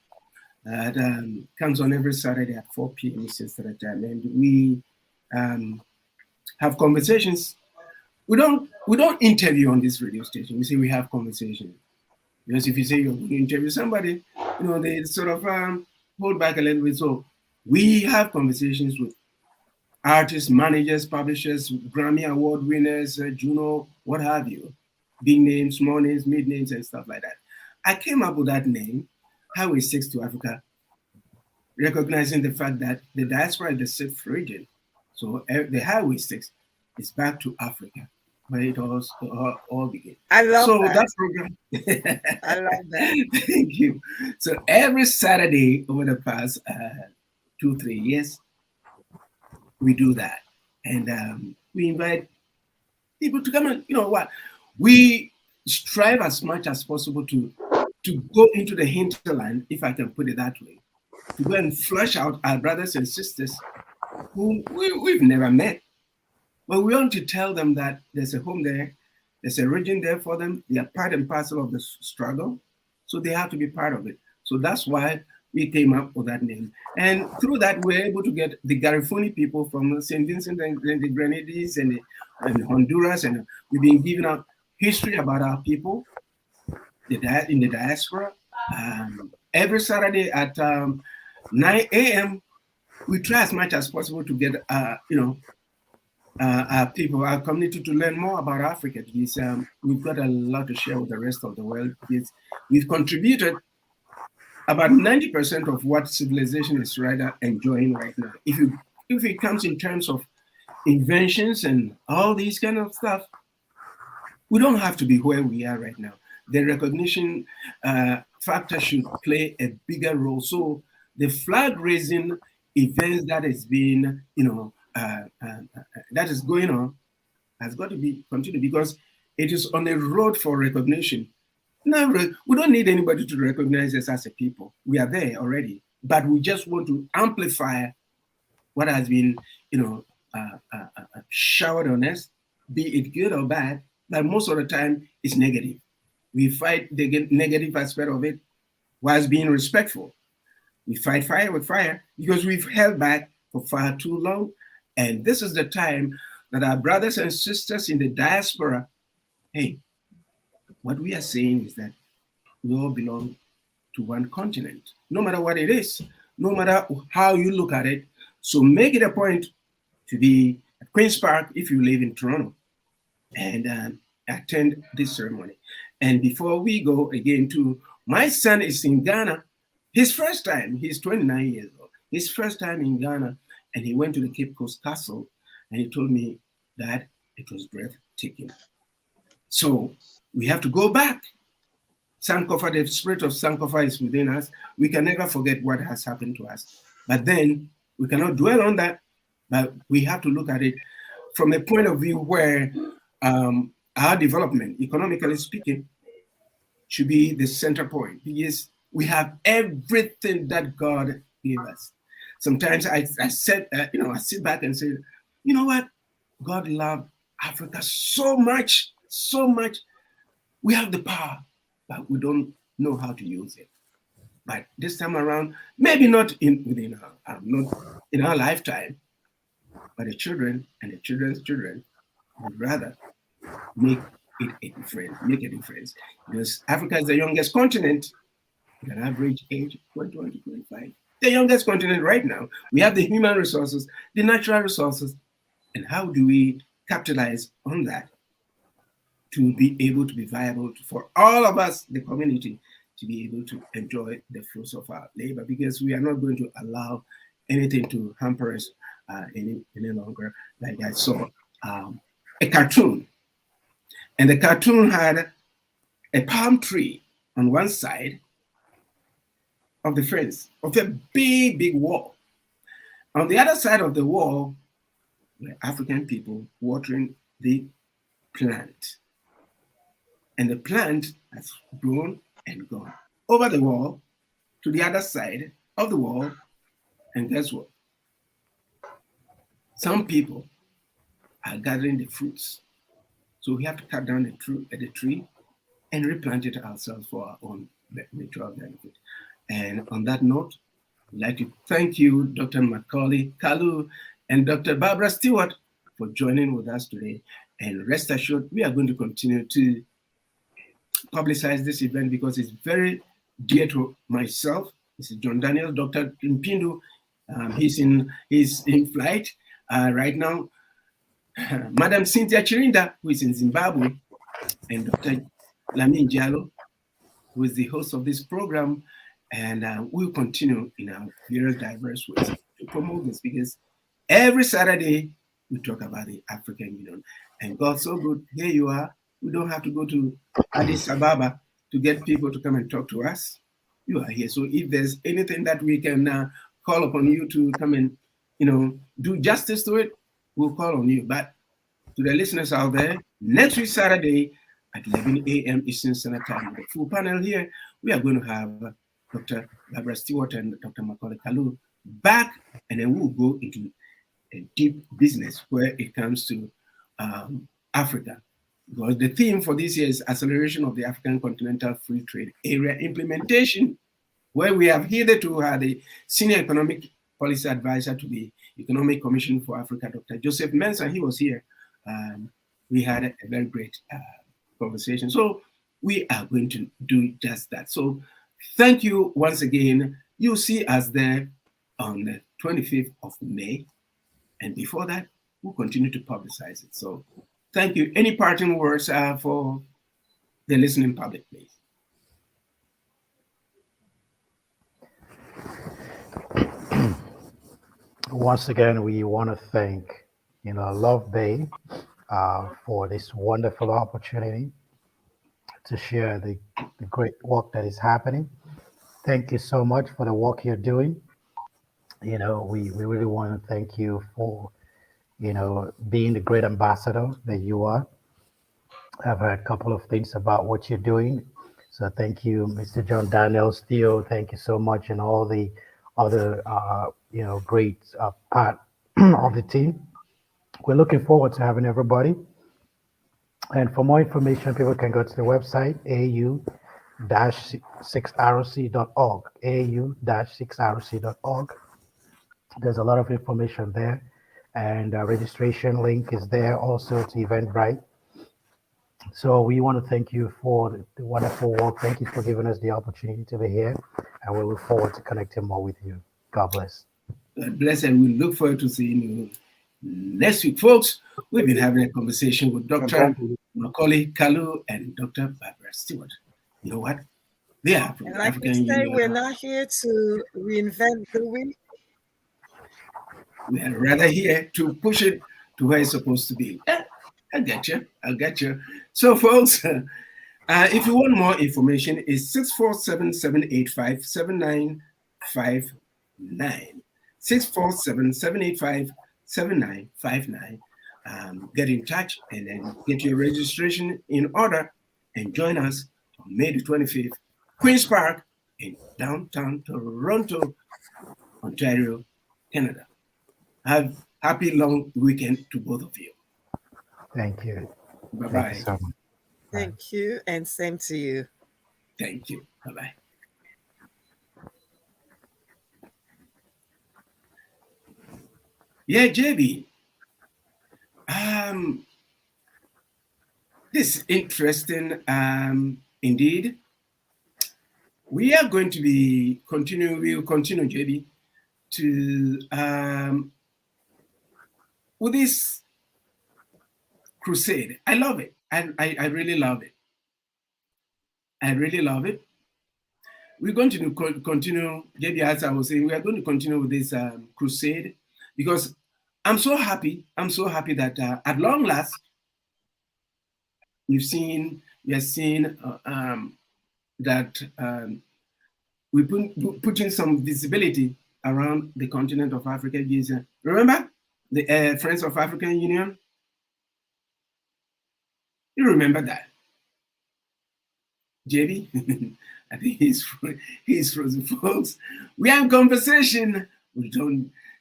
that comes on every Saturday at 4 p.m. Central Time, and we have conversations. We don't interview on this radio station. We say we have conversations. Because if you say you're going to interview somebody, they sort of hold back a little bit. So we have conversations with artists, managers, publishers, Grammy Award winners, Juno, what have you, big names, small names, mid names, and stuff like that. I came up with that name, Highway 6 to Africa, recognizing the fact that the diaspora is the 6th region. So the Highway 6 is back to Africa, where it all began. I love that program. I love that. Thank you. So every Saturday over the past 2-3 years, we do that. And we invite people to come and, we strive as much as possible to go into the hinterland, if I can put it that way, to go and flush out our brothers and sisters who we've never met. But we want to tell them that there's a home there, there's a region there for them, they are part and parcel of the struggle, so they have to be part of it. So that's why we came up with that name. And through that, we're able to get the Garifuni people from St. Vincent and the Grenadines and Honduras, and we've been giving out history about our people in the diaspora. Every Saturday at 9 a.m., we try as much as possible to get our people, our community, to learn more about Africa. Because, we've got a lot to share with the rest of the world. Because we've contributed about 90% of what civilization is rather enjoying right now. If it comes in terms of inventions and all these kind of stuff, we don't have to be where we are right now. the recognition factor should play a bigger role. So the flag raising events that is being, that is going on has got to be continued, because it is on a road for recognition. Now, we don't need anybody to recognize us as a people. We are there already, but we just want to amplify what has been, showered on us, be it good or bad. But most of the time, it's negative. We fight the negative aspect of it whilst being respectful. We fight fire with fire because we've held back for far too long. And this is the time that our brothers and sisters in the diaspora, hey, what we are saying is that we all belong to one continent, no matter what it is, no matter how you look at it. So make it a point to be at Queen's Park if you live in Toronto and attend this ceremony. And before we go again to, my son is in Ghana, his first time, he's 29 years old, his first time in Ghana, and he went to the Cape Coast Castle, and he told me that it was breathtaking. So we have to go back. Sankofa, the spirit of Sankofa is within us. We can never forget what has happened to us. But then we cannot dwell on that, but we have to look at it from a point of view where our development, economically speaking, should be the center point, because we have everything that God gave us. Sometimes I sit back and say, you know what? God loved Africa so much, so much. We have the power, but we don't know how to use it. But this time around, maybe not within our lifetime, but the children and the children's children would rather make a difference. Because Africa is the youngest continent with an average age of 21 to 25. The youngest continent right now. We have the human resources, the natural resources, and how do we capitalize on that to be able to be viable for all of us, the community, to be able to enjoy the fruits of our labor, because we are not going to allow anything to hamper us any longer. Like I saw a cartoon, and the cartoon had a palm tree on one side of the fence of a big, big wall. On the other side of the wall were African people watering the plant. And the plant has grown and gone over the wall to the other side of the wall. And guess what? Some people are gathering the fruits. So we have to cut down the tree and replant it ourselves for our own mutual benefit. And on that note, I'd like to thank you, Dr. Macaulay Kalu and Dr. Barbara Stewart, for joining with us today. And rest assured, we are going to continue to publicize this event because it's very dear to myself. This is John Daniel, Dr. lMpindu. He's in flight right now. Madam Cynthia Chirinda, who is in Zimbabwe, and Dr. Lamin Diallo, who is the host of this program. And we'll continue in our various diverse ways to promote this, because every Saturday we talk about the African Union. And God's so good, here you are. We don't have to go to Addis Ababa to get people to come and talk to us. You are here. So if there's anything that we can call upon you to come and, do justice to it, we'll call on you. But to the listeners out there, next week Saturday at 11 a.m. Eastern Standard Time, the full panel here, we are going to have Dr. Barbara Stewart and Dr. Macaulay Kalu back, and then we'll go into a deep business where it comes to Africa. Because the theme for this year is Acceleration of the African Continental Free Trade Area Implementation, where we have hitherto had the Senior Economic Policy Advisor to the Economic Commission for Africa, Dr. Joseph Mensah. He was here. We had a very great conversation. So we are going to do just that. So thank you once again. You'll see us there on the 25th of May. And before that, we'll continue to publicize it. So thank you. Any parting words for the listening public, please? Once again, we want to thank, Love Bay for this wonderful opportunity to share the great work that is happening. Thank you so much for the work you're doing. You know, we really want to thank you for, you know, being the great ambassador that you are. I've heard a couple of things about what you're doing. So thank you, Mr. John Daniel Steele. Thank you so much, and all the other, you know, great part of the team. We're looking forward to having everybody. And for more information, people can go to the website, au-6rc.org, au-6rc.org. There's a lot of information there. And registration link is there also to Eventbrite. So we want to thank you for the wonderful work. Thank you for giving us the opportunity to be here. And we look forward to connecting more with you. God bless. God bless, and we look forward to seeing you next week, folks. We've been having a conversation with Dr. Macaulay Kalu and Dr. Barbara Stewart. You know what? They are from And the like African we say, Union. we're not here to reinvent the wheel. We are rather here to push it to where it's supposed to be. I get you. I get you. So, folks, if you want more information, it's 647-785-7959. 647-785-7959. Get in touch and then get your registration in order and join us on May the 25th, Queen's Park in downtown Toronto, Ontario, Canada. Have happy long weekend to both of you. Thank you. Bye-bye. Thank you so much. Thank you, and same to you. Thank you. Bye-bye. Yeah, JB. This is interesting indeed. We are going to be continuing, we will continue, JB, to with this crusade. I love it. I really love it. I really love it. We're going to continue, JB, as I was saying, we are going to continue with this crusade because I'm so happy. I'm so happy that at long last, we are seeing that we putting some visibility around the continent of Africa. Remember the Friends of African Union? You remember that, JB? I think he's frozen, folks. We are in conversation with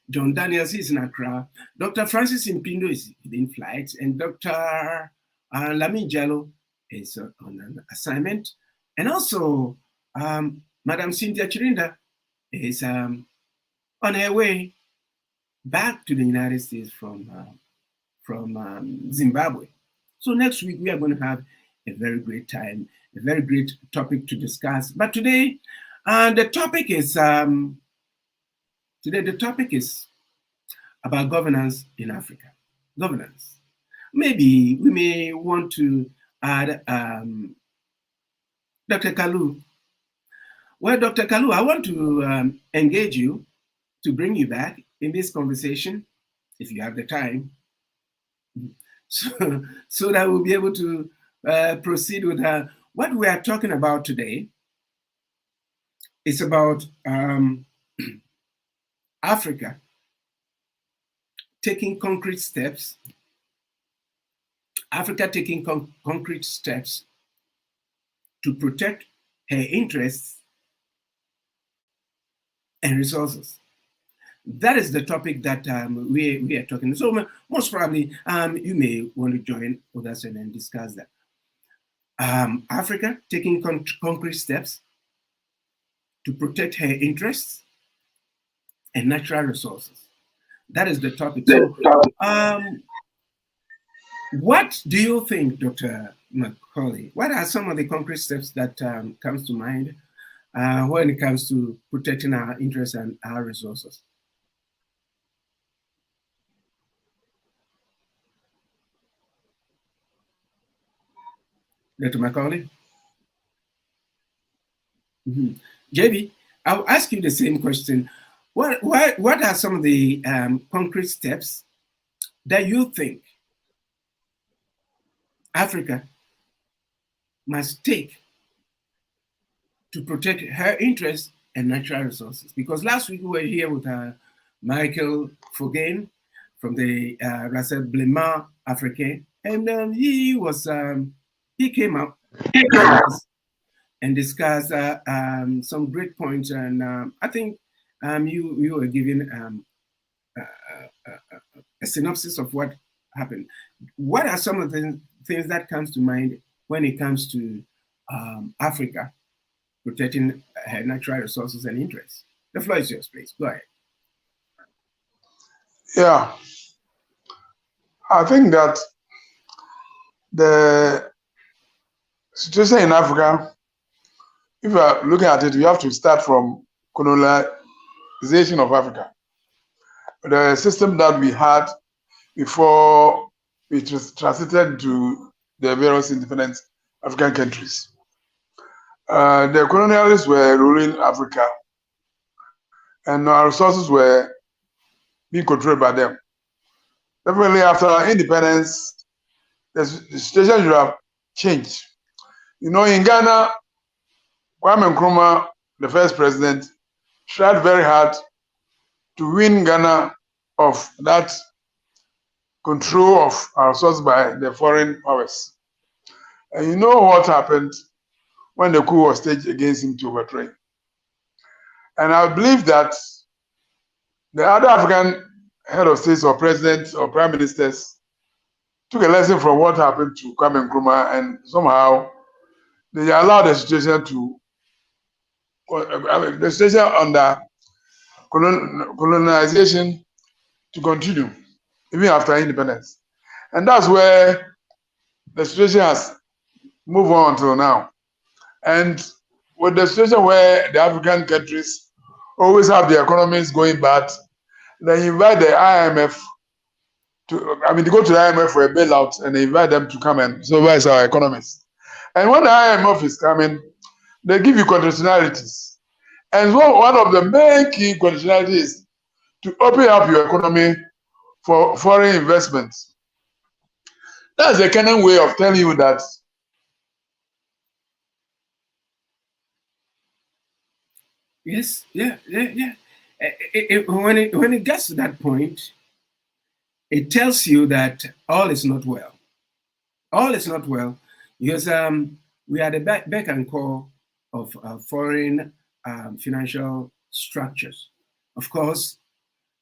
John Daniels. He's in Accra. Dr. Francis Mpindu is in flight, and Dr. lMpindu is on an assignment, and also Madam Cynthia Chirinda is on her way back to the United States from Zimbabwe. So next week we are going to have a very great time, a very great topic to discuss. But today, the topic is about governance in Africa. Governance. Maybe we may want to add Dr. Kalu. Well, Dr. Kalu, I want to engage you to bring you back in this conversation, if you have the time, so that we'll be able to proceed with what we are talking about today. It's about Africa taking concrete steps. Africa taking concrete steps to protect her interests and resources. That is the topic that we are talking. So most probably you may want to join with us and then discuss that. Africa taking concrete steps to protect her interests and natural resources. That is the topic. So what do you think, Dr. Macaulay? What are some of the concrete steps that comes to mind when it comes to protecting our interests and our resources? Dr. Macaulay? Mm-hmm. JB, I'll ask you the same question. What are some of the concrete steps that you think Africa must take to protect her interests and natural resources. Because last week we were here with Michael Fogaing from the Rassemblement Africain, and he came up and discussed some great points, and I think you were giving a synopsis of what happened. What are some of the things that comes to mind when it comes to Africa protecting her natural resources and interests? The floor is yours, please. Go ahead. Yeah, I think that the situation in Africa, if you are looking at it, you have to start from colonization of Africa. The system that we had before it was transited to the various independent African countries. The colonialists were ruling Africa, and our resources were being controlled by them. Definitely after our independence, the situation should have changed. You know, in Ghana, Kwame Nkrumah, the first president, tried very hard to win Ghana of that control of our resources by the foreign powers. And you know what happened when the coup was staged against him to overthrow him. And I believe that the other African head of states or presidents or prime ministers took a lesson from what happened to Kwame Nkrumah, and somehow they allowed the situation to, the situation under colonization to continue even after independence. And that's where the situation has moved on until now. And with the situation where the African countries always have the economies going bad, they invite the IMF to, they go to the IMF for a bailout and they invite them to come and supervise our economies. And when the IMF is coming, they give you conditionalities. And one of the main key conditionalities is to open up your economy for foreign investments. That's the kind of way of telling you that. Yes, yeah. When it gets to that point, it tells you that all is not well. All is not well because we are the beck and call of foreign financial structures. Of course,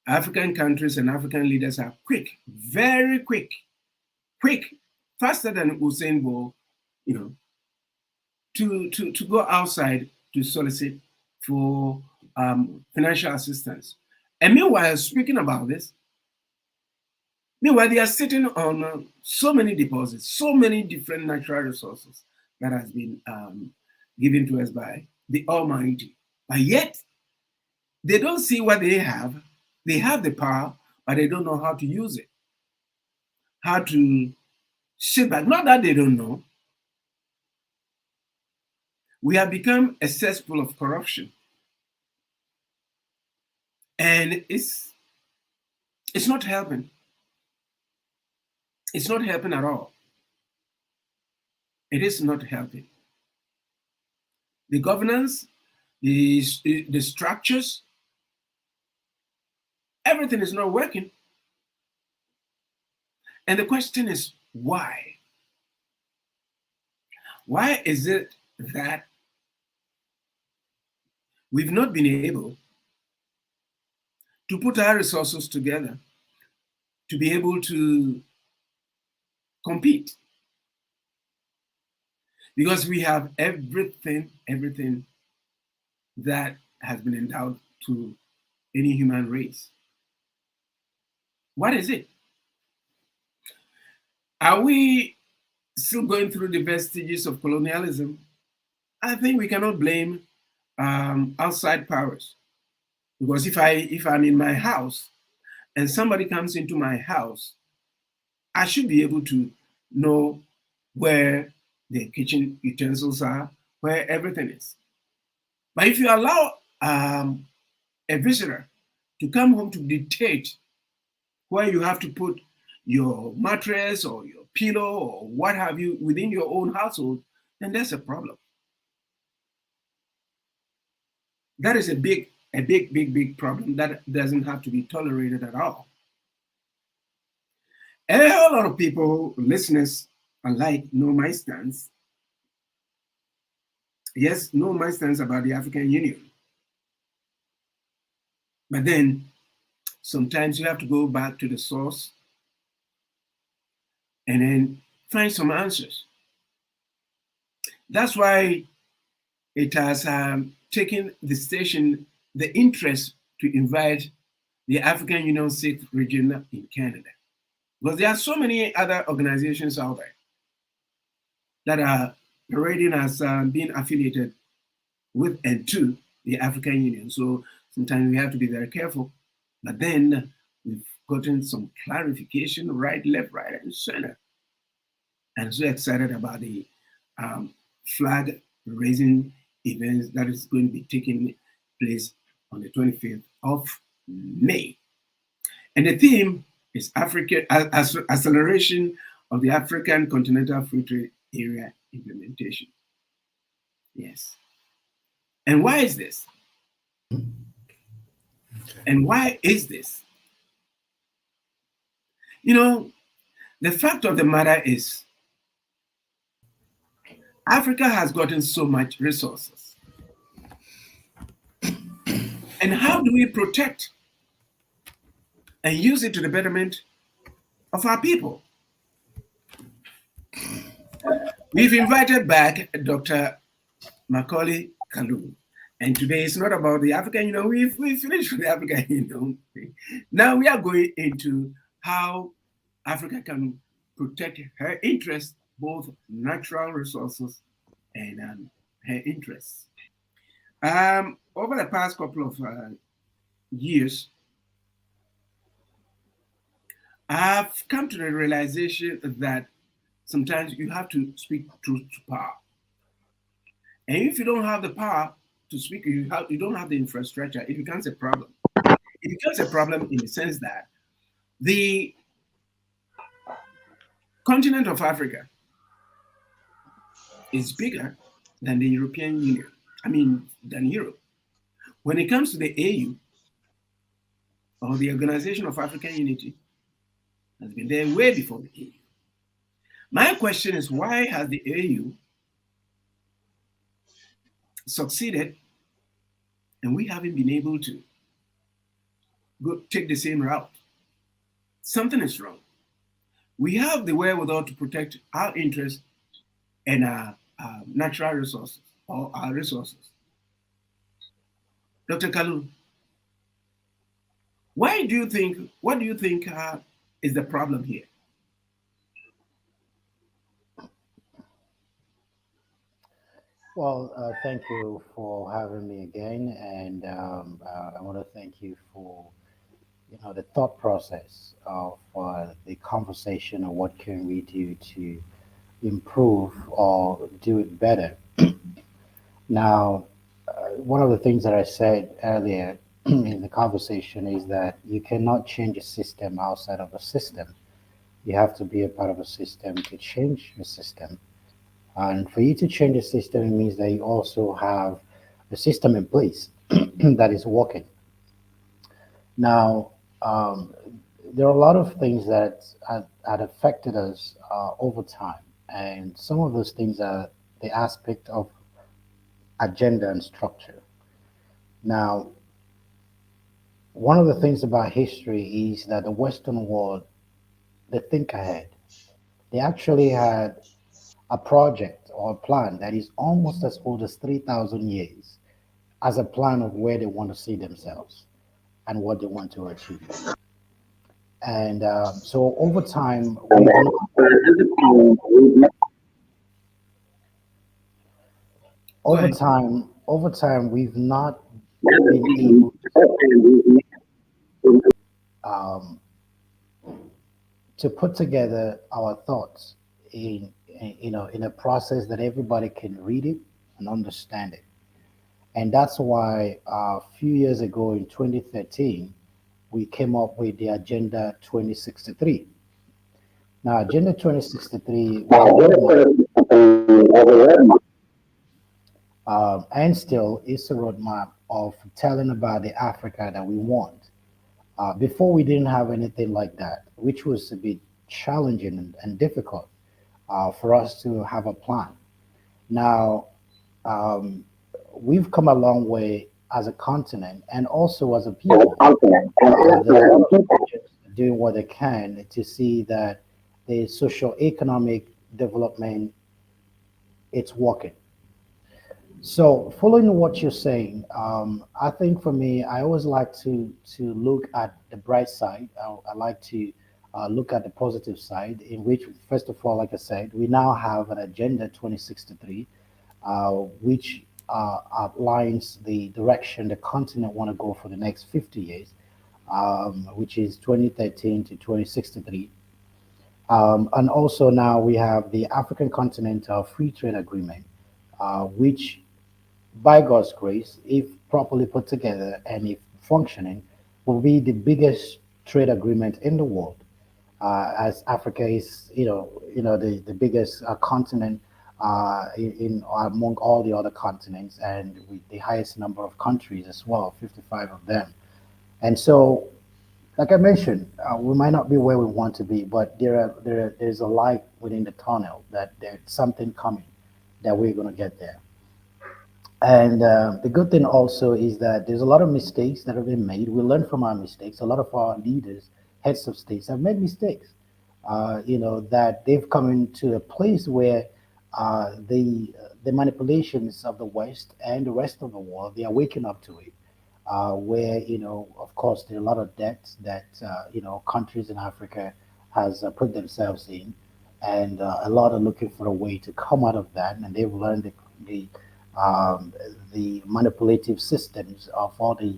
African countries and African leaders are quick, very quick, faster than Usain Bolt, to go outside to solicit for financial assistance. And meanwhile, speaking about this, they are sitting on so many deposits, so many different natural resources that has been given to us by the Almighty. But yet, they don't see what they have. They have the power, but they don't know how to use it. How to sit back. Not that they don't know. We have become a cesspool of corruption. And it's not helping. It's not helping at all. It is not helping. The governance, the structures, everything is not working. And the question is, why? Why is it that we've not been able to put our resources together to be able to compete? Because we have everything that has been endowed to any human race. What is it? Are we still going through the vestiges of colonialism? I think we cannot blame outside powers. Because if I'm in my house and somebody comes into my house, I should be able to know where the kitchen utensils are, where everything is. But if you allow a visitor to come home to dictate where you have to put your mattress or your pillow or what have you within your own household, then that's a problem. That is a big problem that doesn't have to be tolerated at all. And a whole lot of people, listeners alike, know my stance. Yes, know my stance about the African Union. But then sometimes you have to go back to the source and then find some answers. That's why it has taken the station the interest to invite the African Union 6th region in Canada. Because there are so many other organizations out there that are parading as being affiliated with and to the African Union. So sometimes we have to be very careful. But then we've gotten some clarification, right, left, right, and center. And so excited about the flag raising events that is going to be taking place on the 25th of May. And the theme is Africa acceleration of the African Continental Free Trade Area implementation. Yes. And why is this? And why is this? You know, the fact of the matter is Africa has gotten so much resources. And how do we protect and use it to the betterment of our people? We've invited back Dr. Macaulay Kalu. And today it's not about the African Union. We've finished with the African Union. Now we are going into how Africa can protect her interests, both natural resources and her interests. Over the past couple of years, I've come to the realization that sometimes you have to speak truth to power. And if you don't have the power to speak, you don't have the infrastructure, it becomes a problem. It becomes a problem in the sense that the continent of Africa is bigger than the European Union. I mean, than Europe. When it comes to the AU, or the Organization of African Unity, has been there way before the AU. My question is, why has the AU succeeded and we haven't been able to take the same route? Something is wrong. We have the wherewithal to protect our interests and our natural resources, or our resources. Dr. Kalu, what do you think is the problem here? Well, thank you for having me again, and I want to thank you for the thought process of the conversation of what can we do to improve or do it better. Now, one of the things that I said earlier in the conversation is that you cannot change a system outside of a system. You have to be a part of a system to change the system. And for you to change the system, it means that you also have a system in place that is working. Now, there are a lot of things that had affected us over time. And some of those things are the aspect of agenda and structure. Now, one of the things about history is that the Western world, they think ahead. They actually had a project or a plan that is almost as old as 3,000 years as a plan of where they want to see themselves and what they want to achieve. And so over time, over time, we've not been able um, to put together our thoughts in a process that everybody can read it and understand it. And that's why a few years ago in 2013, we came up with the Agenda 2063. Now, Agenda 2063 was And still, it's a roadmap of telling about the Africa that we want. Before, we didn't have anything like that, which was a bit challenging and difficult for us to have a plan. Now, um, we've come a long way as a continent and also as a people. There are a lot of regions doing what they can to see that the social economic development it's working. So, following what you're saying, I think for me, I always like to look at the bright side. I like to look at the positive side, in which, first of all, like I said, we now have an agenda 2063, which outlines the direction the continent want to go for the next 50 years, which is 2013 to 2063. And also now we have the African Continental Free Trade Agreement, which by God's grace, if properly put together and if functioning, will be the biggest trade agreement in the world. As Africa is, the biggest continent in among all the other continents, and with the highest number of countries as well, 55 of them. And so, like I mentioned, we might not be where we want to be, but there's a light within the tunnel that there's something coming that we're going to get there. And the good thing also is that there's a lot of mistakes that have been made. We learn from our mistakes. A lot of our leaders, heads of states, have made mistakes. That they've come into a place where the manipulations of the West and the rest of the world they are waking up to it. Where of course, there are a lot of debts that countries in Africa has put themselves in, and a lot are looking for a way to come out of that, and they've learned the um, the manipulative systems of all the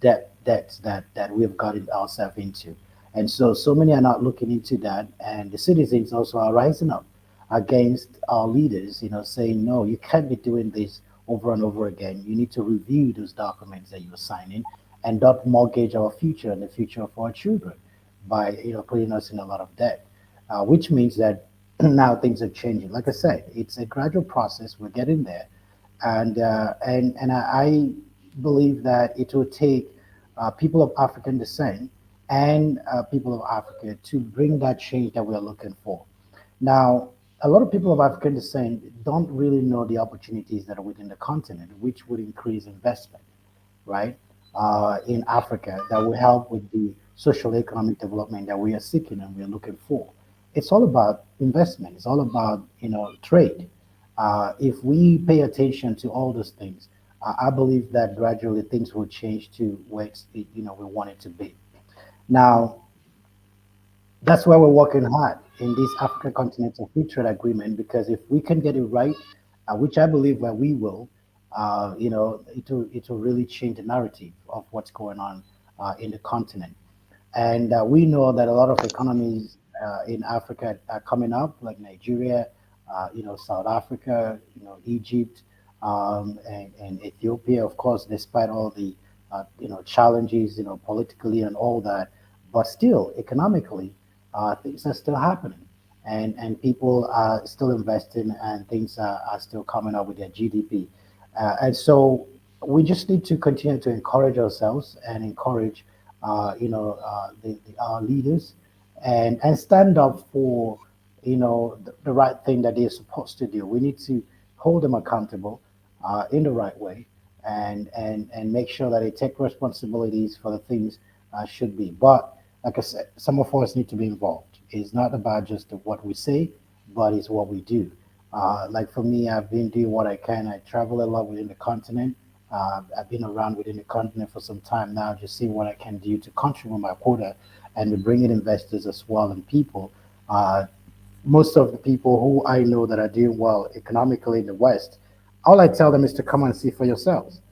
debts that we've gotten ourselves into. And so many are not looking into that, and the citizens also are rising up against our leaders, saying, no, you can't be doing this over and over again. You need to review those documents that you're signing and not mortgage our future and the future of our children by, putting us in a lot of debt, which means that now things are changing. Like I said, it's a gradual process. We're getting there, and I believe that it will take people of African descent and people of Africa to bring that change that we are looking for. Now, a lot of people of African descent don't really know the opportunities that are within the continent, which would increase investment, right, in Africa that will help with the social economic development that we are seeking and we are looking for. It's all about investment. It's all about trade. If we pay attention to all those things, I believe that gradually things will change to where we want it to be. Now, that's why we're working hard in this African Continental Free Trade Agreement, because if we can get it right, which I believe that we will, it will really change the narrative of what's going on in the continent. And we know that a lot of economies in Africa are coming up, like Nigeria, South Africa, Egypt, and Ethiopia. Of course, despite all the challenges, politically and all that, but still economically, things are still happening, and people are still investing, and things are still coming up with their GDP. And so we just need to continue to encourage ourselves and encourage, our leaders, and stand up for, the right thing that they're supposed to do. We need to hold them accountable in the right way, and make sure that they take responsibilities for the things should be. But like I said, some of us need to be involved. It's not about just what we say, but it's what we do. Like for me, I've been doing what I can. I travel a lot within the continent. I've been around within the continent for some time now, just seeing what I can do to contribute my quota and to bring in investors as well and people. Uh, Most of the people who I know that are doing well economically in the West, all I tell them is to come and see for yourselves,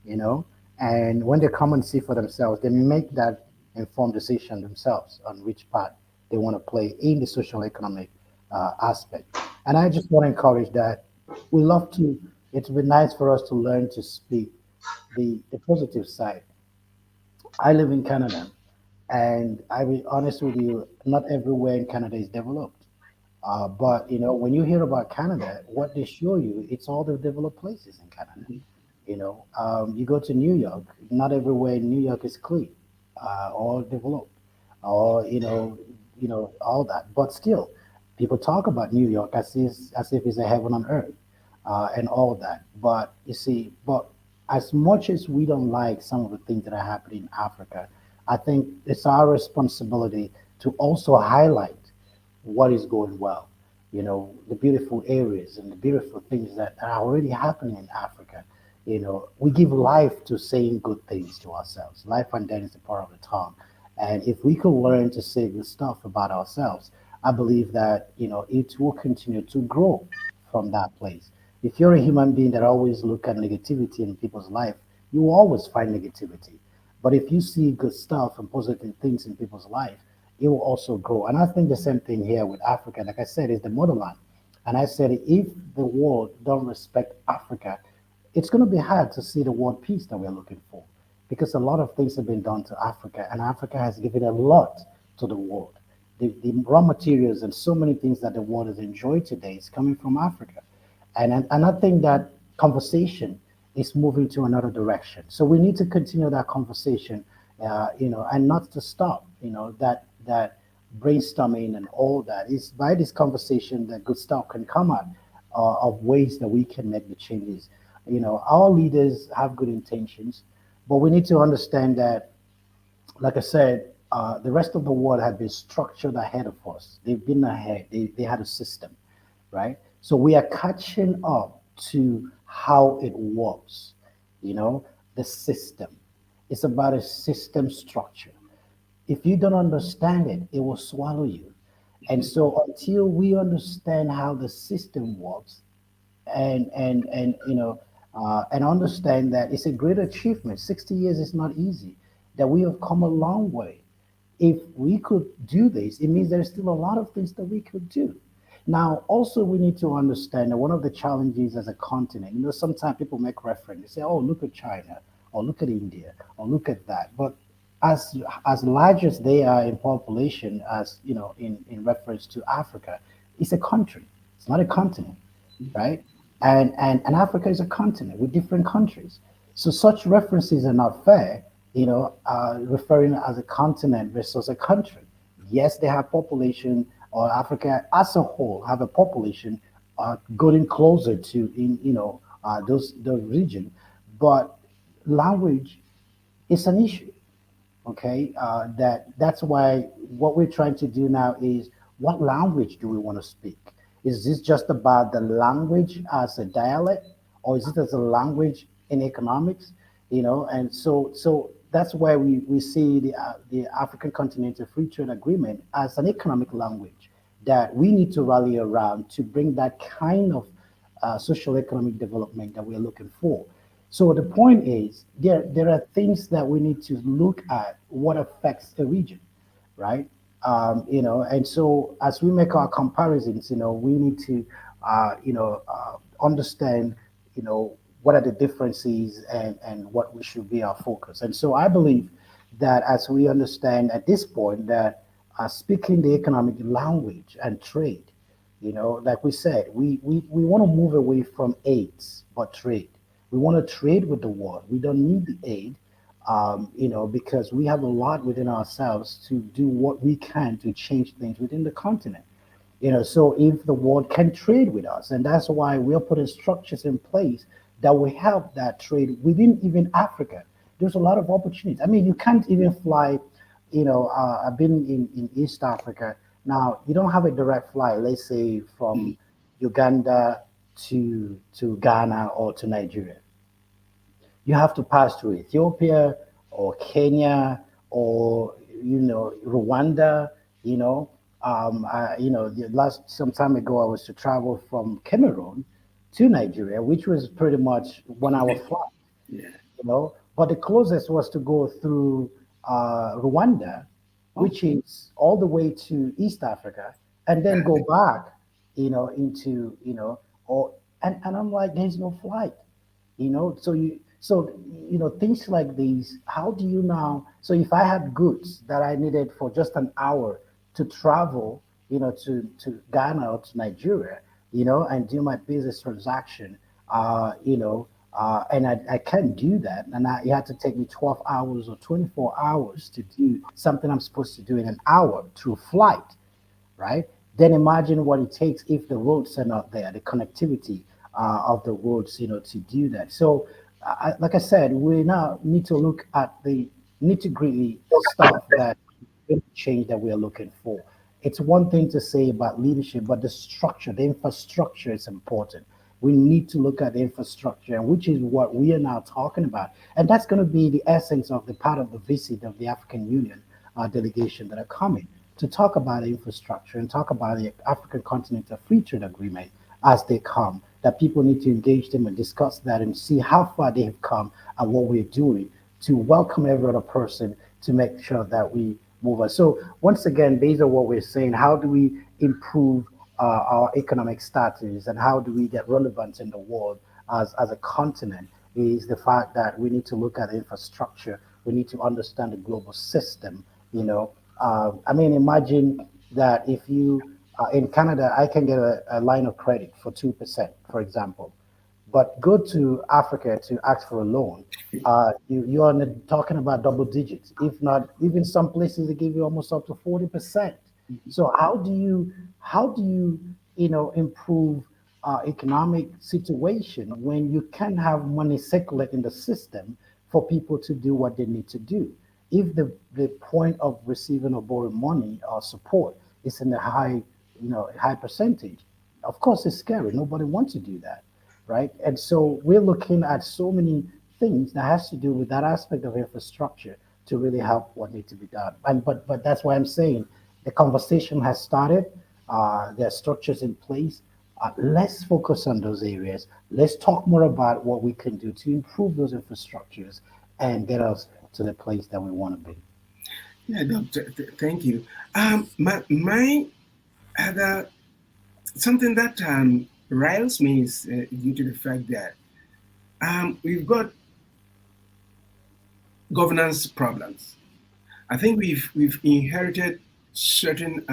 you know. And when they come and see for themselves, they make that informed decision themselves on which part they want to play in the social economic aspect. And I just want to encourage that we love to. It would be nice for us to learn to speak the positive side. I live in Canada, and I'll be honest with you, not everywhere in Canada is developed. But when you hear about Canada, what they show you, it's all the developed places in Canada. You go to New York, not everywhere in New York is clean or developed, or all that. But still, people talk about New York as if it's a heaven on earth, and all that. But you see, but as much as we don't like some of the things that are happening in Africa, I think it's our responsibility to also highlight what is going well, the beautiful areas and the beautiful things that are already happening in Africa. We give life to saying good things to ourselves. Life and death is the power of the tongue. And if we could learn to say good stuff about ourselves, I believe that, it will continue to grow from that place. If you're a human being that always look at negativity in people's life, you will always find negativity. But if you see good stuff and positive things in people's life, it will also grow. And I think the same thing here with Africa. Like I said, is the motherland. And I said, if the world don't respect Africa, it's going to be hard to see the world peace that we're looking for, because a lot of things have been done to Africa, and Africa has given a lot to the world. The raw materials and so many things that the world has enjoyed today is coming from Africa. And I think that conversation is moving to another direction. So we need to continue that conversation, and not to stop. That brainstorming and all that is by this conversation that good stuff can come out of ways that we can make the changes. Our leaders have good intentions, but we need to understand that, like I said, the rest of the world have been structured ahead of us. They've been ahead. They had a system, right? So we are catching up to how it works. The system. It's about a system structure. If you don't understand it, it will swallow you. And so until we understand how the system works, and understand that it's a great achievement. 60 years is not easy. That we have come a long way. If we could do this, it means there's still a lot of things that we could do. Now, also, we need to understand that one of the challenges as a continent, sometimes people make reference, they say, oh, look at China, or look at India, or look at that. But as large as they are in population, as in reference to Africa, it's a country. It's not a continent, right? And Africa is a continent with different countries. So such references are not fair, referring as a continent versus a country. Yes, they have population, or Africa as a whole have a population going closer to those region, but language is an issue. Okay, that's why what we're trying to do now is, what language do we want to speak? Is this just about the language as a dialect, or is it as a language in economics? And so that's why we see the African Continental Free Trade Agreement as an economic language that we need to rally around to bring that kind of social economic development that we're looking for. So the point is, there are things that we need to look at what affects the region, right? And so as we make our comparisons, we need to, understand, what are the differences, and what we should be our focus. And so I believe that as we understand at this point that speaking the economic language and trade, like we said, we want to move away from aids, but trade. We want to trade with the world. We don't need the aid, because we have a lot within ourselves to do what we can to change things within the continent. So if the world can trade with us, and that's why we're putting structures in place that will help that trade within even Africa. There's a lot of opportunities. I mean, you can't even fly. I've been in East Africa. Now, you don't have a direct flight, let's say from Uganda to Ghana or to Nigeria. You have to pass through Ethiopia or Kenya or Rwanda. The last some time ago I was to travel from Cameroon to Nigeria, which was pretty much 1 hour flight. Yeah. But the closest was to go through Rwanda, which is all the way to East Africa, and then go back, into or and I'm like, there's no flight. Things like these, how do you now, so if I had goods that I needed for just an hour to travel, to Ghana or to Nigeria, and do my business transaction, and I can't do that. And it had to take me 12 hours or 24 hours to do something I'm supposed to do in an hour through flight, right? Then imagine what it takes if the roads are not there, the connectivity of the roads, to do that. So, like I said, we now need to look at the nitty-gritty stuff that change that we are looking for. It's one thing to say about leadership, but the structure, the infrastructure is important. We need to look at the infrastructure, which is what we are now talking about. And that's going to be the essence of the part of the visit of the African Union delegation that are coming to talk about the infrastructure and talk about the African Continental Free Trade Agreement as they come. That people need to engage them and discuss that and see how far they have come and what we're doing to welcome every other person to make sure that we move on. So once again, based on what we're saying, how do we improve our economic status and how do we get relevance in the world as a continent is the fact that we need to look at infrastructure. We need to understand the global system. Imagine that if you in Canada, I can get a line of credit for 2%, for example. But go to Africa to ask for a loan, you are talking about double digits. If not, even some places they give you almost up to 40%. So how do you improve economic situation when you can't have money circulate in the system for people to do what they need to do? If the point of receiving or borrowing money or support is in a high percentage, of course it's scary. Nobody wants to do that, right? And so we're looking at so many things that has to do with that aspect of infrastructure to really help what needs to be done. But that's why I'm saying the conversation has started. There are structures in place. Let's focus on those areas. Let's talk more about what we can do to improve those infrastructures and get us to the place that we want to be. Yeah, Doctor, thank you. My other something that riles me is due to the fact that we've got governance problems. I think we've inherited certain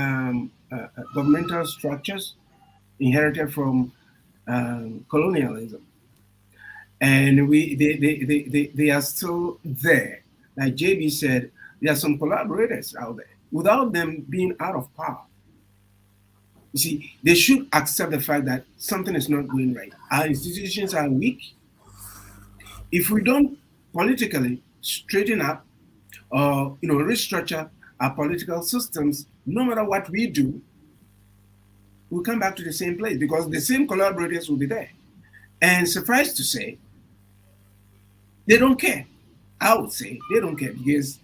governmental structures inherited from colonialism, and they are still there. Like JB said, there are some collaborators out there. Without them being out of power, you see, they should accept the fact that something is not going right. Our institutions are weak. If we don't politically straighten up or restructure our political systems, no matter what we do, we'll come back to the same place because the same collaborators will be there. And suffice to say, they don't care. I would say they don't care because,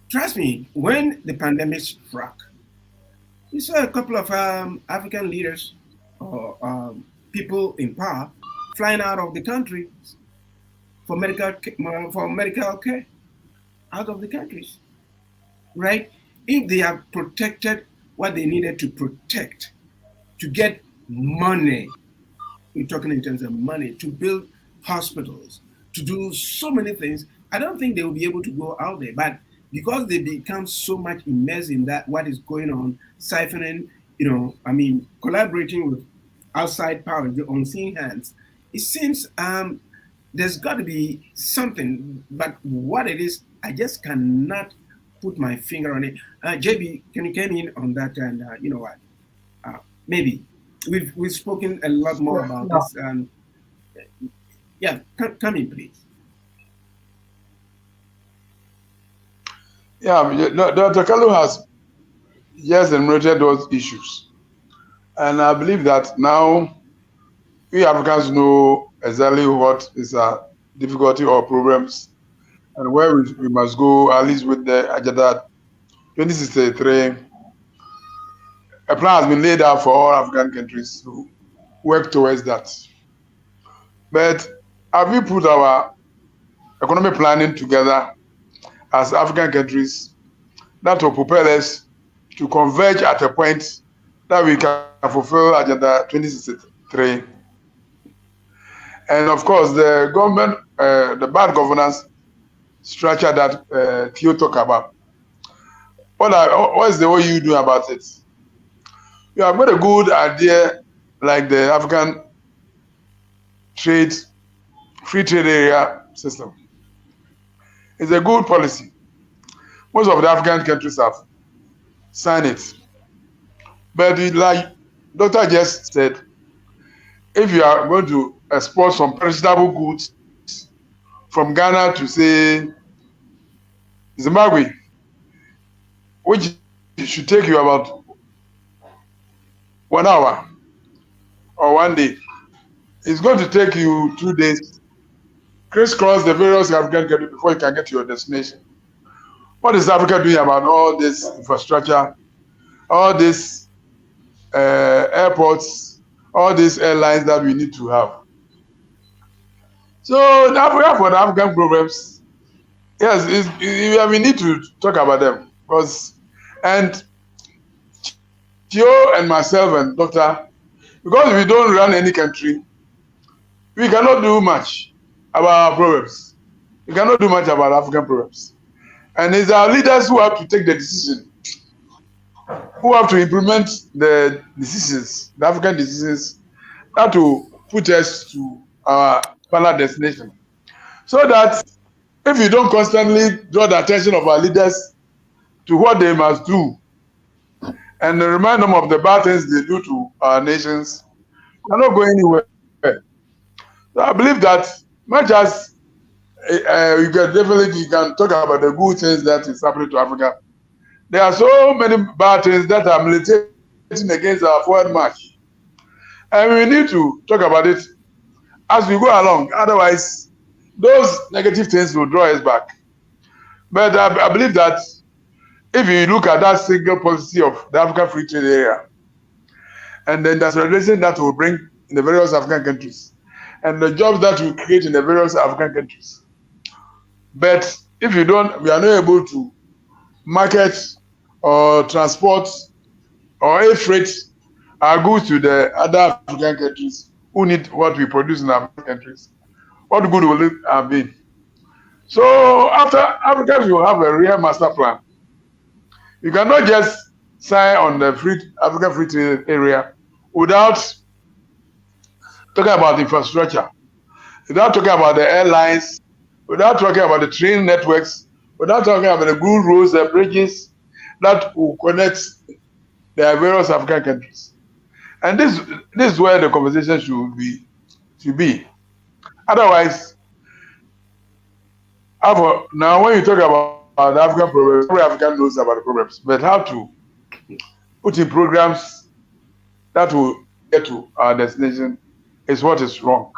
trust me, when the pandemic struck, we saw a couple of African leaders or people in power flying out of the country for medical care out of the countries, right? If they have protected what they needed to protect, to get money, we're talking in terms of money, to build hospitals, to do so many things, I don't think they will be able to go out there. But because they become so much immersed in that, what is going on, siphoning, collaborating with outside powers, the unseen hands, it seems there's got to be something, but what it is, I just cannot put my finger on it. JB, can you come in on that? And you know what? Maybe we've spoken a lot more about this. Yeah, come in, please. Yeah, Dr. Kalu has just enumerated those issues. And I believe that now we Africans know exactly what is a difficulty or problems and where we must go, at least with the Agenda 2063. A plan has been laid out for all African countries to work towards that. But have we put our economic planning together as African countries that will propel us to converge at a point that we can fulfill Agenda 2063? And of course, the government, the bad governance structure that Theo talked about. What is the way you do about it? you have got a good idea, like the African trade, free trade area system. It's a good policy. Most of the African countries have signed it. But like Doctor just said, if you are going to export some perishable goods from Ghana to, say, Zimbabwe, which should take you about 1 hour or 1 day, it's going to take you 2 days, crisscross the various African countries before you can get to your destination. What is Africa doing about all this infrastructure, all these airports, all these airlines that we need to have? So Africa, for the African problems, yes, we need to talk about them, and Theo and myself and Doctor, because we don't run any country, we cannot do much about our problems. We cannot do much about African problems. And it's our leaders who have to take the decision, who have to implement the decisions, the African decisions, that will put us to our final destination. So that if we don't constantly draw the attention of our leaders to what they must do and remind them of the bad things they do to our nations, we cannot go anywhere. So I believe that much as you can talk about the good things that is happening to Africa, there are so many bad things that are militating against our forward march. And we need to talk about it as we go along. Otherwise, those negative things will draw us back. But I believe that if you look at that single policy of the African Free Trade Area, and the industrialization that will bring in the various African countries, and the jobs that will create in the various African countries. But if we are not able to market or transport or air freight our goods to the other African countries who need what we produce in our countries, what good will it have been? So after Africa will have a real master plan. You cannot just sign on the African Free Trade Area without talking about infrastructure, without talking about the airlines, without talking about the train networks, without talking about the good roads and bridges that will connect the various African countries. And this is where the conversation should be. Otherwise, now when you talk about the African problems, every African knows about the problems, but how to put in programs that will get to our destination is what is wrong.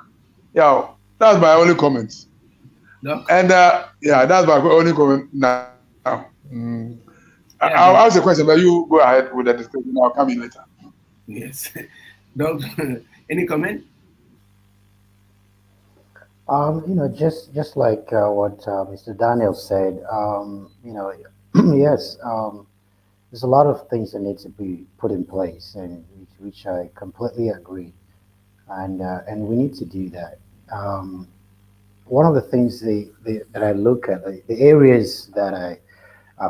Yeah, that's my only comment. No? And that's my only comment now. I'll ask a question, but you go ahead with the discussion. I'll come in later. Yes. Doctor, any comment? Just like what Mr. Daniel said, yes, there's a lot of things that need to be put in place, and which I completely agree, and we need to do that. One of the things that I look at, the areas that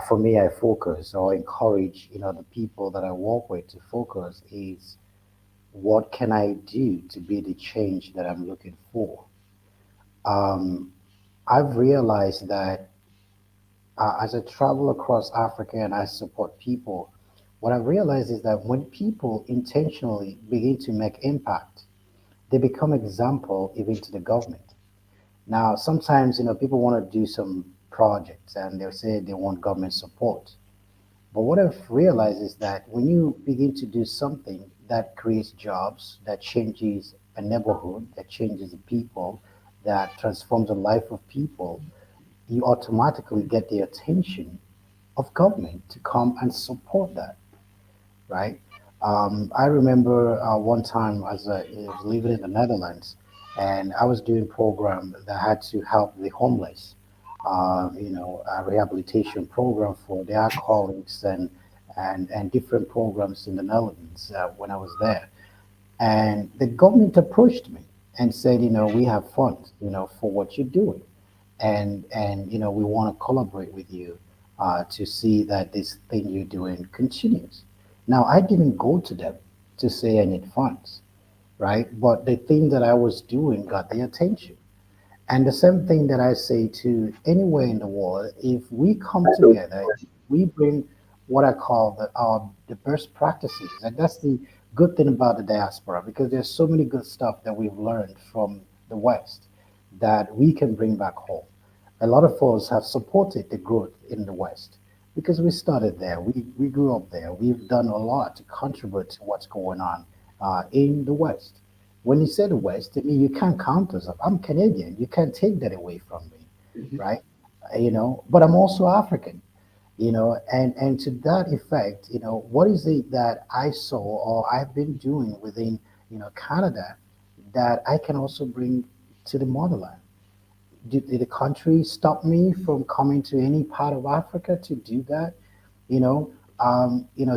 for me, I focus or encourage, the people that I work with to focus is what can I do to be the change that I'm looking for. Um, I've realized that as I travel across Africa and I support people, what I've realized is that when people intentionally begin to make impact, they become example even to the government. Now, sometimes, people want to do some projects and they'll say they want government support. But what I've realized is that when you begin to do something that creates jobs, that changes a neighborhood, that changes the people, that transforms the life of people, you automatically get the attention of government to come and support that, right? I remember one time as I was living in the Netherlands, and I was doing program that had to help the homeless, a rehabilitation program for their alcoholics and different programs in the Netherlands when I was there. And the government approached me and said, we have funds, for what you're doing, and we want to collaborate with you to see that this thing you're doing continues. Now, I didn't go to them to say I need funds, right? But the thing that I was doing got their attention. And the same thing that I say to anywhere in the world, if we come together, we bring what I call the best practices, and that's the good thing about the diaspora, because there's so many good stuff that we've learned from the West that we can bring back home. A lot of us have supported the growth in the West because we started there, we grew up there, we've done a lot to contribute to what's going on in the West. When you say the West, I mean, you can't count us up. I'm Canadian. You can't take that away from me, Mhm. right? But I'm also African, and to that effect, what is it that I saw or I've been doing within, Canada that I can also bring to the motherland? Did the country stop me from coming to any part of Africa to do that?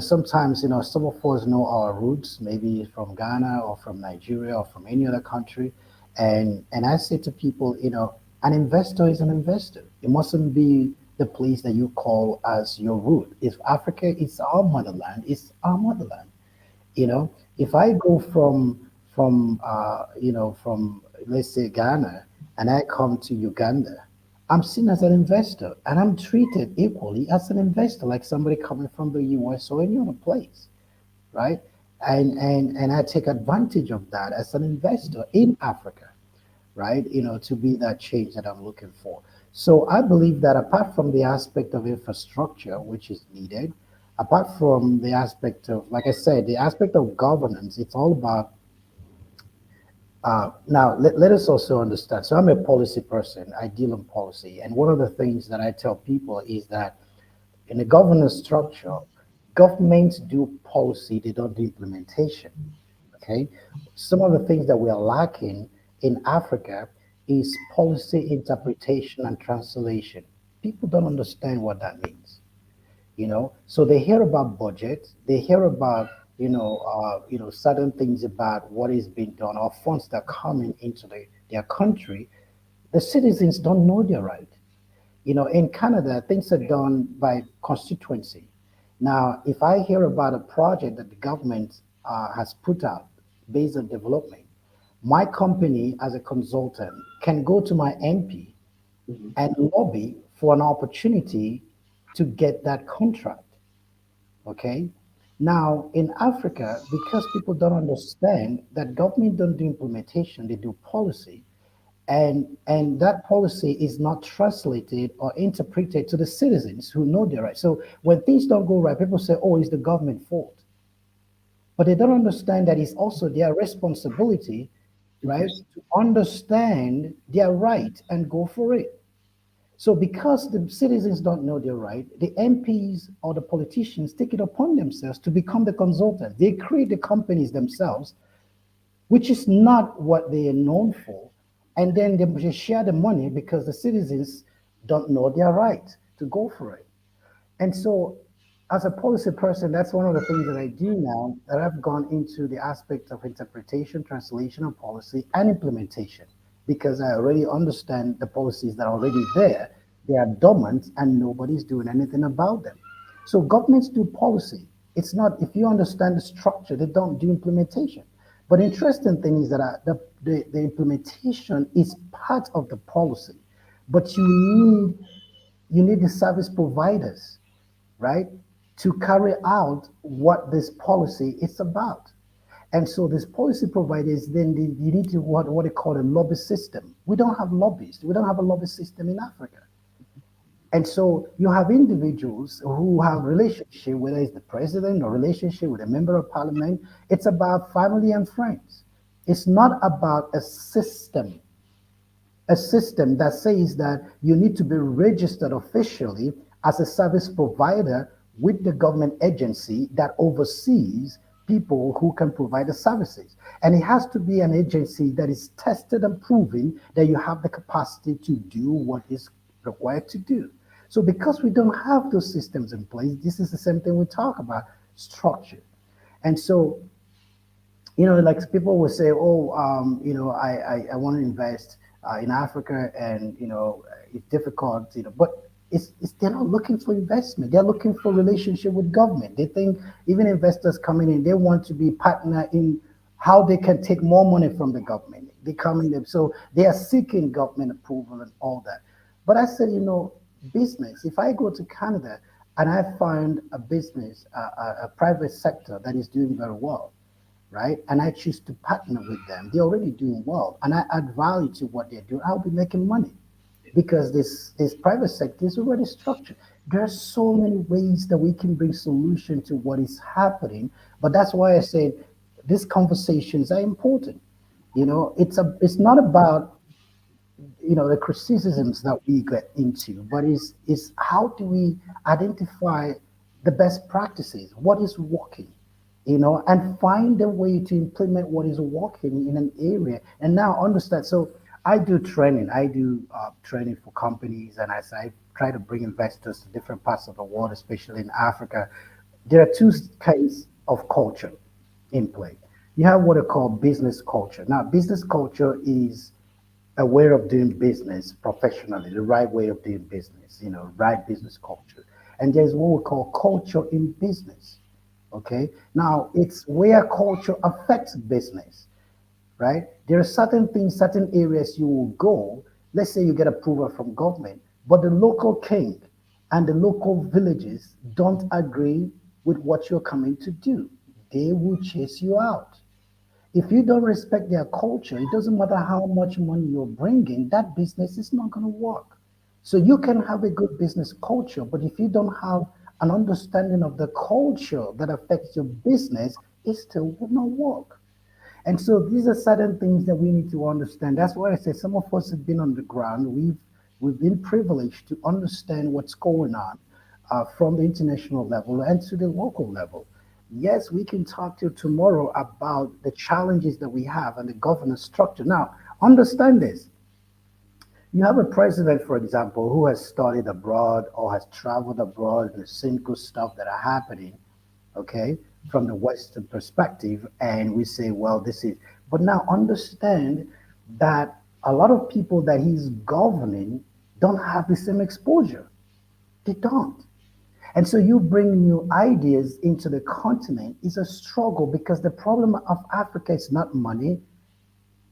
Sometimes, some of us know our roots, maybe from Ghana or from Nigeria or from any other country. And I say to people, an investor is an investor. It mustn't be the place that you call as your root. If Africa is our motherland, it's our motherland. If I go from let's say Ghana, and I come to Uganda, I'm seen as an investor, and I'm treated equally as an investor, like somebody coming from the US or any other place, right? And I take advantage of that as an investor in Africa, right? To be that change that I'm looking for. So I believe that apart from the aspect of infrastructure, which is needed, apart from the aspect of, like I said, the aspect of governance, it's all about. Now, let us also understand. So, I'm a policy person. I deal in policy. And one of the things that I tell people is that in the governance structure, governments do policy, they don't do implementation. Okay. Some of the things that we are lacking in Africa is policy interpretation and translation. People don't understand what that means. So they hear about budget, they hear about certain things about what is being done or funds that are coming into their country. The citizens don't know their right. In Canada, things are done by constituency. Now, if I hear about a project that the government has put out based on development, my company as a consultant can go to my MP Mhm. and lobby for an opportunity to get that contract. Okay. Now, in Africa, because people don't understand that government don't do implementation, they do policy, and that policy is not translated or interpreted to the citizens who know their rights. So when things don't go right, people say, "Oh, it's the government fault," but they don't understand that it's also their responsibility, To right, pursue. to understand their right and go for it. So, because the citizens don't know their right, the MPs or the politicians take it upon themselves to become the consultant. They create the companies themselves, which is not what they are known for. And then they just share the money because the citizens don't know their right to go for it. And so, as a policy person, that's one of the things that I do now, that I've gone into the aspect of interpretation, translation of policy, and implementation, because I already understand the policies that are already there. They are dormant and nobody's doing anything about them. So governments do policy. It's not, if you understand the structure, they don't do implementation. But interesting thing is that the implementation is part of the policy, but you need the service providers, right, to carry out what this policy is about. And so this policy providers, then you need to what they call a lobby system. We don't have lobbyists. We don't have a lobby system in Africa. And so you have individuals who have relationship, whether it's the president or relationship with a member of parliament. It's about family and friends. It's not about a system that says that you need to be registered officially as a service provider with the government agency that oversees people who can provide the services. And it has to be an agency that is tested and proven that you have the capacity to do what is required to do. So, because we don't have those systems in place, this is the same thing we talk about structure. And so, like people will say, "Oh, I want to invest in Africa, and it's difficult," but they're not looking for investment. They're looking for relationship with government. They think even investors coming in, they want to be partner in how they can take more money from the government. They come in, so they are seeking government approval and all that. But I said, business. If I go to Canada and I find a business, a private sector that is doing very well, right? And I choose to partner with them. They're already doing well, and I add value to what they're doing. I'll be making money because this private sector is already structured. There are so many ways that we can bring solution to what is happening, but that's why I said these conversations are important. It's not about the criticisms that we get into, but is how do we identify the best practices, what is working, and find a way to implement what is working in an area, and now understand. So I do training. I do training for companies, and as I try to bring investors to different parts of the world, especially in Africa, there are two kinds of culture in play. You have what I call business culture. Now, business culture is a way of doing business professionally, the right way of doing business, right business culture. And there's what we call culture in business. Okay. Now, it's where culture affects business, right? There are certain things, certain areas you will go. Let's say you get approval from government, but the local king and the local villages don't agree with what you're coming to do. They will chase you out. If you don't respect their culture, it doesn't matter how much money you're bringing, that business is not going to work. So you can have a good business culture, but if you don't have an understanding of the culture that affects your business, it still will not work. And so these are certain things that we need to understand. That's why I say some of us have been on the ground. We've been privileged to understand what's going on from the international level and to the local level. Yes, we can talk to you tomorrow about the challenges that we have and the governance structure. Now, understand this. You have a president, for example, who has studied abroad or has traveled abroad and has seen good stuff that are happening, okay, from the Western perspective, and we say, well, this is, but now understand that a lot of people that he's governing don't have the same exposure. They don't. And so you bring new ideas into the continent is a struggle because the problem of Africa is not money,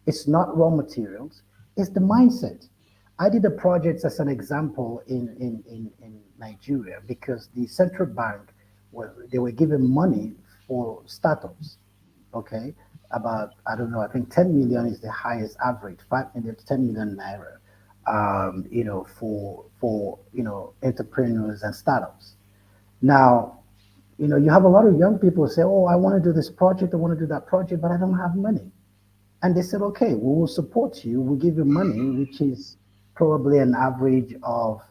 it's not raw materials, it's the mindset. I did a project as an example in Nigeria because the central bank they were giving money for startups. Okay. About, I don't know, I think 10 million is the highest average, 5 million to 10 million naira, for entrepreneurs and startups. Now, you have a lot of young people say, oh, I want to do this project, I want to do that project, but I don't have money. And they said, okay, we will support you. We'll give you money, which is probably an average of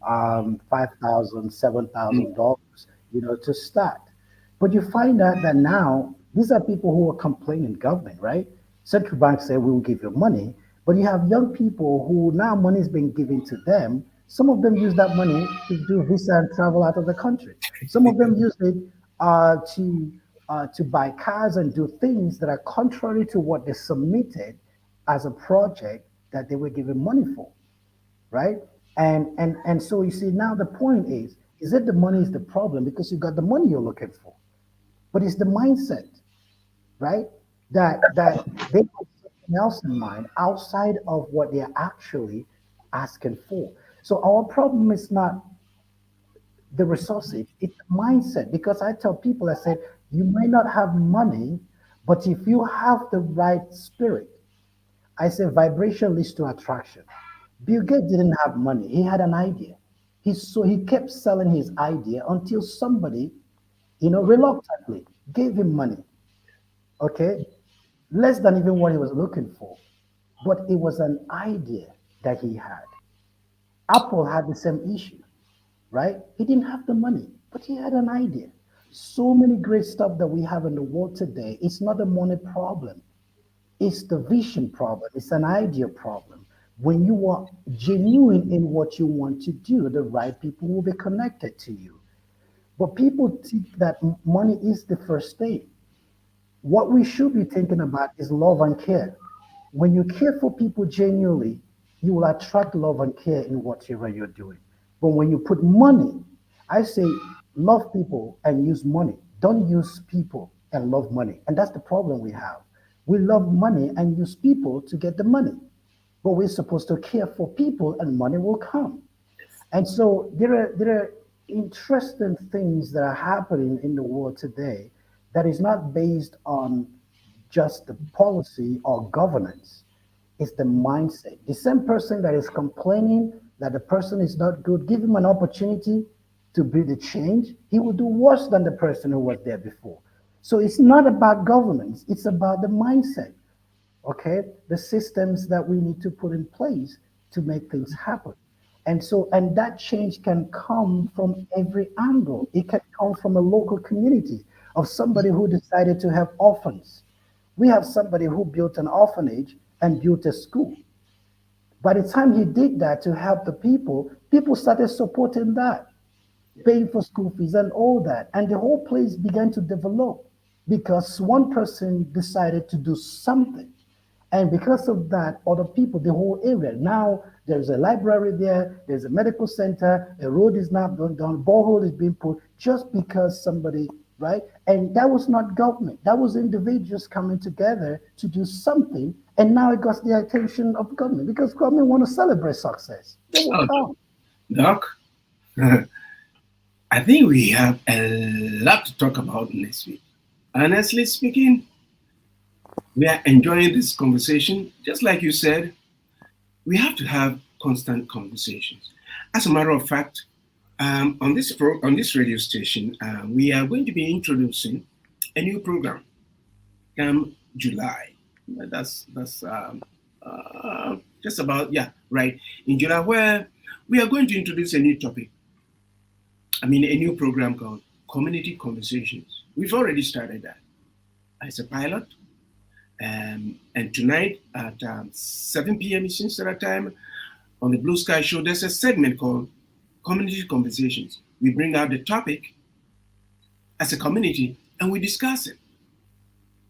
$5,000, $7,000, to start. But you find out that now these are people who are complaining government, right? Central banks say we will give you money, but you have young people who now money is being given to them. Some of them use that money to do visa and travel out of the country. Some of them use it to buy cars and do things that are contrary to what they submitted as a project that they were given money for, right? And so you see now the point is it the money is the problem because you got the money you're looking for, but it's the mindset, right? That they have something else in mind outside of what they're actually asking for. So our problem is not the resources, it's the mindset. Because I tell people, I said, you may not have money, but if you have the right spirit, I say vibration leads to attraction. Bill Gates didn't have money, he had an idea. He kept selling his idea until somebody, reluctantly gave him money. Okay, less than even what he was looking for, but it was an idea that he had. Apple had the same issue, right? He didn't have the money, but he had an idea. So many great stuff that we have in the world today, it's not a money problem. It's the vision problem. It's an idea problem. When you are genuine in what you want to do, the right people will be connected to you. But people think that money is the first thing. What we should be thinking about is love and care. When you care for people genuinely, you will attract love and care in whatever you're doing. But when you put money, I say love people and use money. Don't use people and love money. And that's the problem we have. We love money and use people to get the money. But we're supposed to care for people and money will come. And so there are interesting things that are happening in the world today that is not based on just the policy or governance. It's the mindset. The same person that is complaining that the person is not good, give him an opportunity to bring the change. He will do worse than the person who was there before. So it's not about governance, it's about the mindset, okay? The systems that we need to put in place to make things happen. And so, and that change can come from every angle. It can come from a local community of somebody who decided to have orphans. We have somebody who built an orphanage and built a school. By the time he did that to help the people, people started supporting that, paying for school fees and all that. And the whole place began to develop because one person decided to do something. And because of that, other people, the whole area, now there's a library there, there's a medical center, a road is now done, borehole is being put just because somebody, right? And that was not government, that was individuals coming together to do something. And now it got the attention of government because government want to celebrate success. They will come. Doc, I think we have a lot to talk about next week. Honestly speaking, we are enjoying this conversation. Just like you said, we have to have constant conversations. As a matter of fact, on this radio station, we are going to be introducing a new program come July. That's just about, yeah, right, in July, where we are going to introduce a new topic. A new program called Community Conversations. We've already started that as a pilot. And tonight at 7 p.m. Eastern Standard Time on the Blue Sky Show, there's a segment called Community Conversations. We bring out the topic as a community and we discuss it.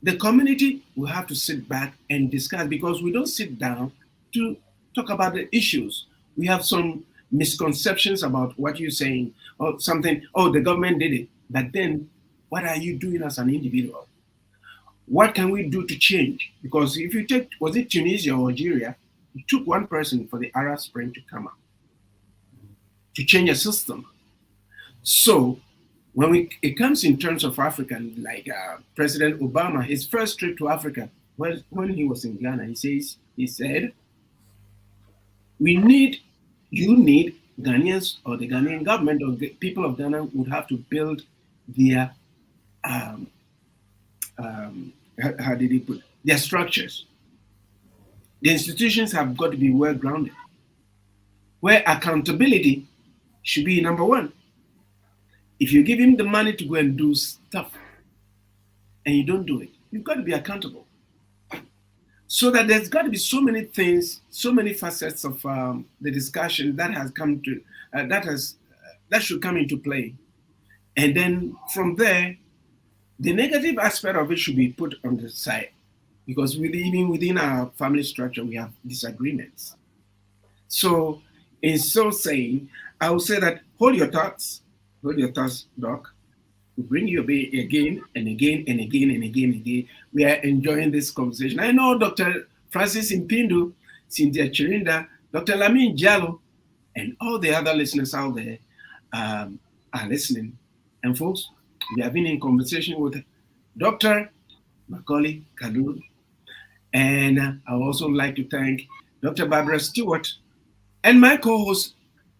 The community will have to sit back and discuss because we don't sit down to talk about the issues. We have some misconceptions about what you're saying or something, oh, the government did it. But then what are you doing as an individual? What can we do to change? Because if you take, was it Tunisia or Algeria, it took one person for the Arab Spring to come up, to change a system. So when it comes in terms of Africa, like President Obama, his first trip to Africa, when he was in Ghana, he said, you need Ghanaians or the Ghanaian government or the people of Ghana would have to build their how did he put it? Their structures. The institutions have got to be well grounded, where accountability should be number one. If you give him the money to go and do stuff and you don't do it, you've got to be accountable. So that there's got to be so many things, so many facets of the discussion that has come to that should come into play, and then from there, the negative aspect of it should be put on the side, because even within our family structure, we have disagreements. So, in so saying, I will say that hold your thoughts, Doc. We bring you again and again and again and again and again. We are enjoying this conversation. I know Dr. Francis Mpindu, Cynthia Chirinda, Dr. Lamin Jallo, and all the other listeners out there are listening. And folks, we have been in conversation with Dr. Macaulay Kalul. And I would also like to thank Dr. Barbara Stewart and my co-host,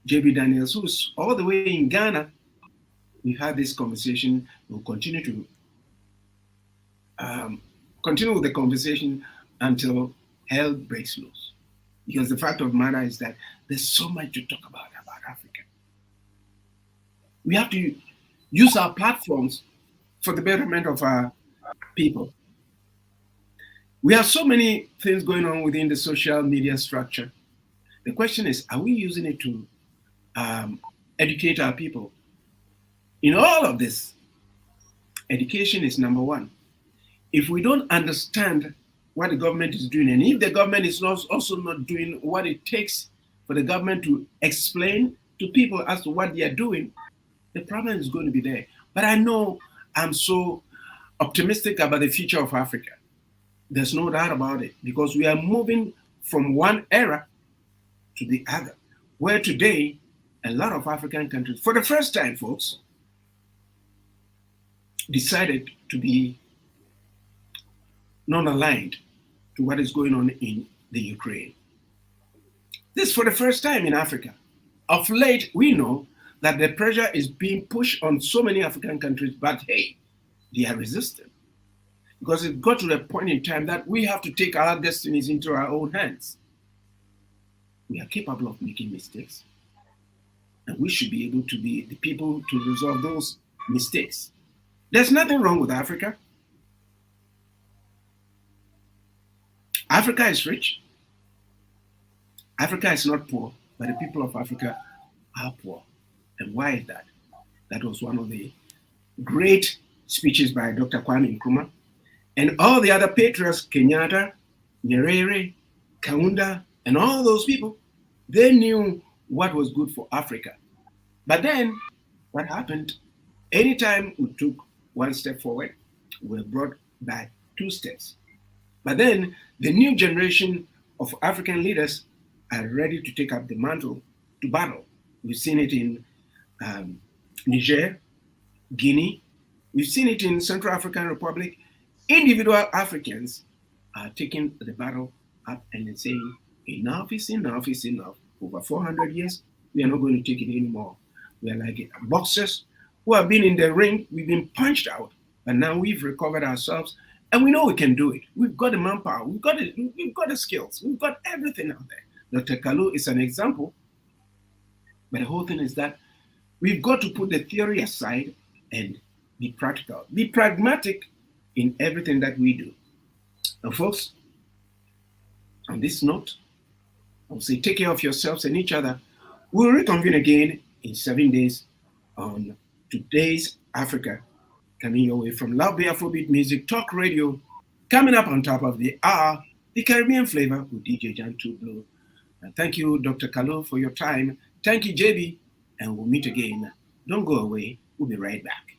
JB Daniels, who's all the way in Ghana. We had this conversation. We'll continue to continue with the conversation until hell breaks loose. Because the fact of the matter is that there's so much to talk about Africa. We have to use our platforms for the betterment of our people. We have so many things going on within the social media structure. The question is, are we using it to educate our people? In all of this, education is number one. If we don't understand what the government is doing, and if the government is also not doing what it takes for the government to explain to people as to what they are doing, the problem is going to be there. But I know I'm so optimistic about the future of Africa. There's no doubt about it, because we are moving from one era to the other, where today a lot of African countries, for the first time, folks, decided to be non-aligned to what is going on in the Ukraine. This is for the first time in Africa. Of late, we know that the pressure is being pushed on so many African countries, but hey, they are resistant. Because it got to the point in time that we have to take our destinies into our own hands. We are capable of making mistakes. And we should be able to be the people to resolve those mistakes. There's nothing wrong with Africa. Africa is rich. Africa is not poor, but the people of Africa are poor. And why is that? That was one of the great speeches by Dr. Kwame Nkrumah. And all the other patriots, Kenyatta, Nyerere, Kaunda, and all those people, they knew what was good for Africa. But then, what happened? Anytime we took one step forward, we were brought back 2 steps. But then, the new generation of African leaders are ready to take up the mantle to battle. We've seen it in Niger, Guinea. We've seen it in Central African Republic. Individual Africans are taking the battle up and saying, enough is enough is enough. Over 400 years, we are not going to take it anymore. We are like boxers who have been in the ring. We've been punched out, but now we've recovered ourselves, and we know we can do it. We've got the manpower. We've got it. We've got the skills. We've got everything out there. Dr. Kalu is an example, but the whole thing is that we've got to put the theory aside and be practical, be pragmatic in everything that we do. And folks, on this note, I'll say take care of yourselves and each other. We'll reconvene again in 7 days on Today's Africa, coming your way from Love Be Afrobeat Music Talk Radio. Coming up on top of the hour, the Caribbean flavor with DJ Jan 2 Blue. Thank you, Dr. Kalu, for your time. Thank you, JB, and we'll meet again. Don't go away. We'll be right back.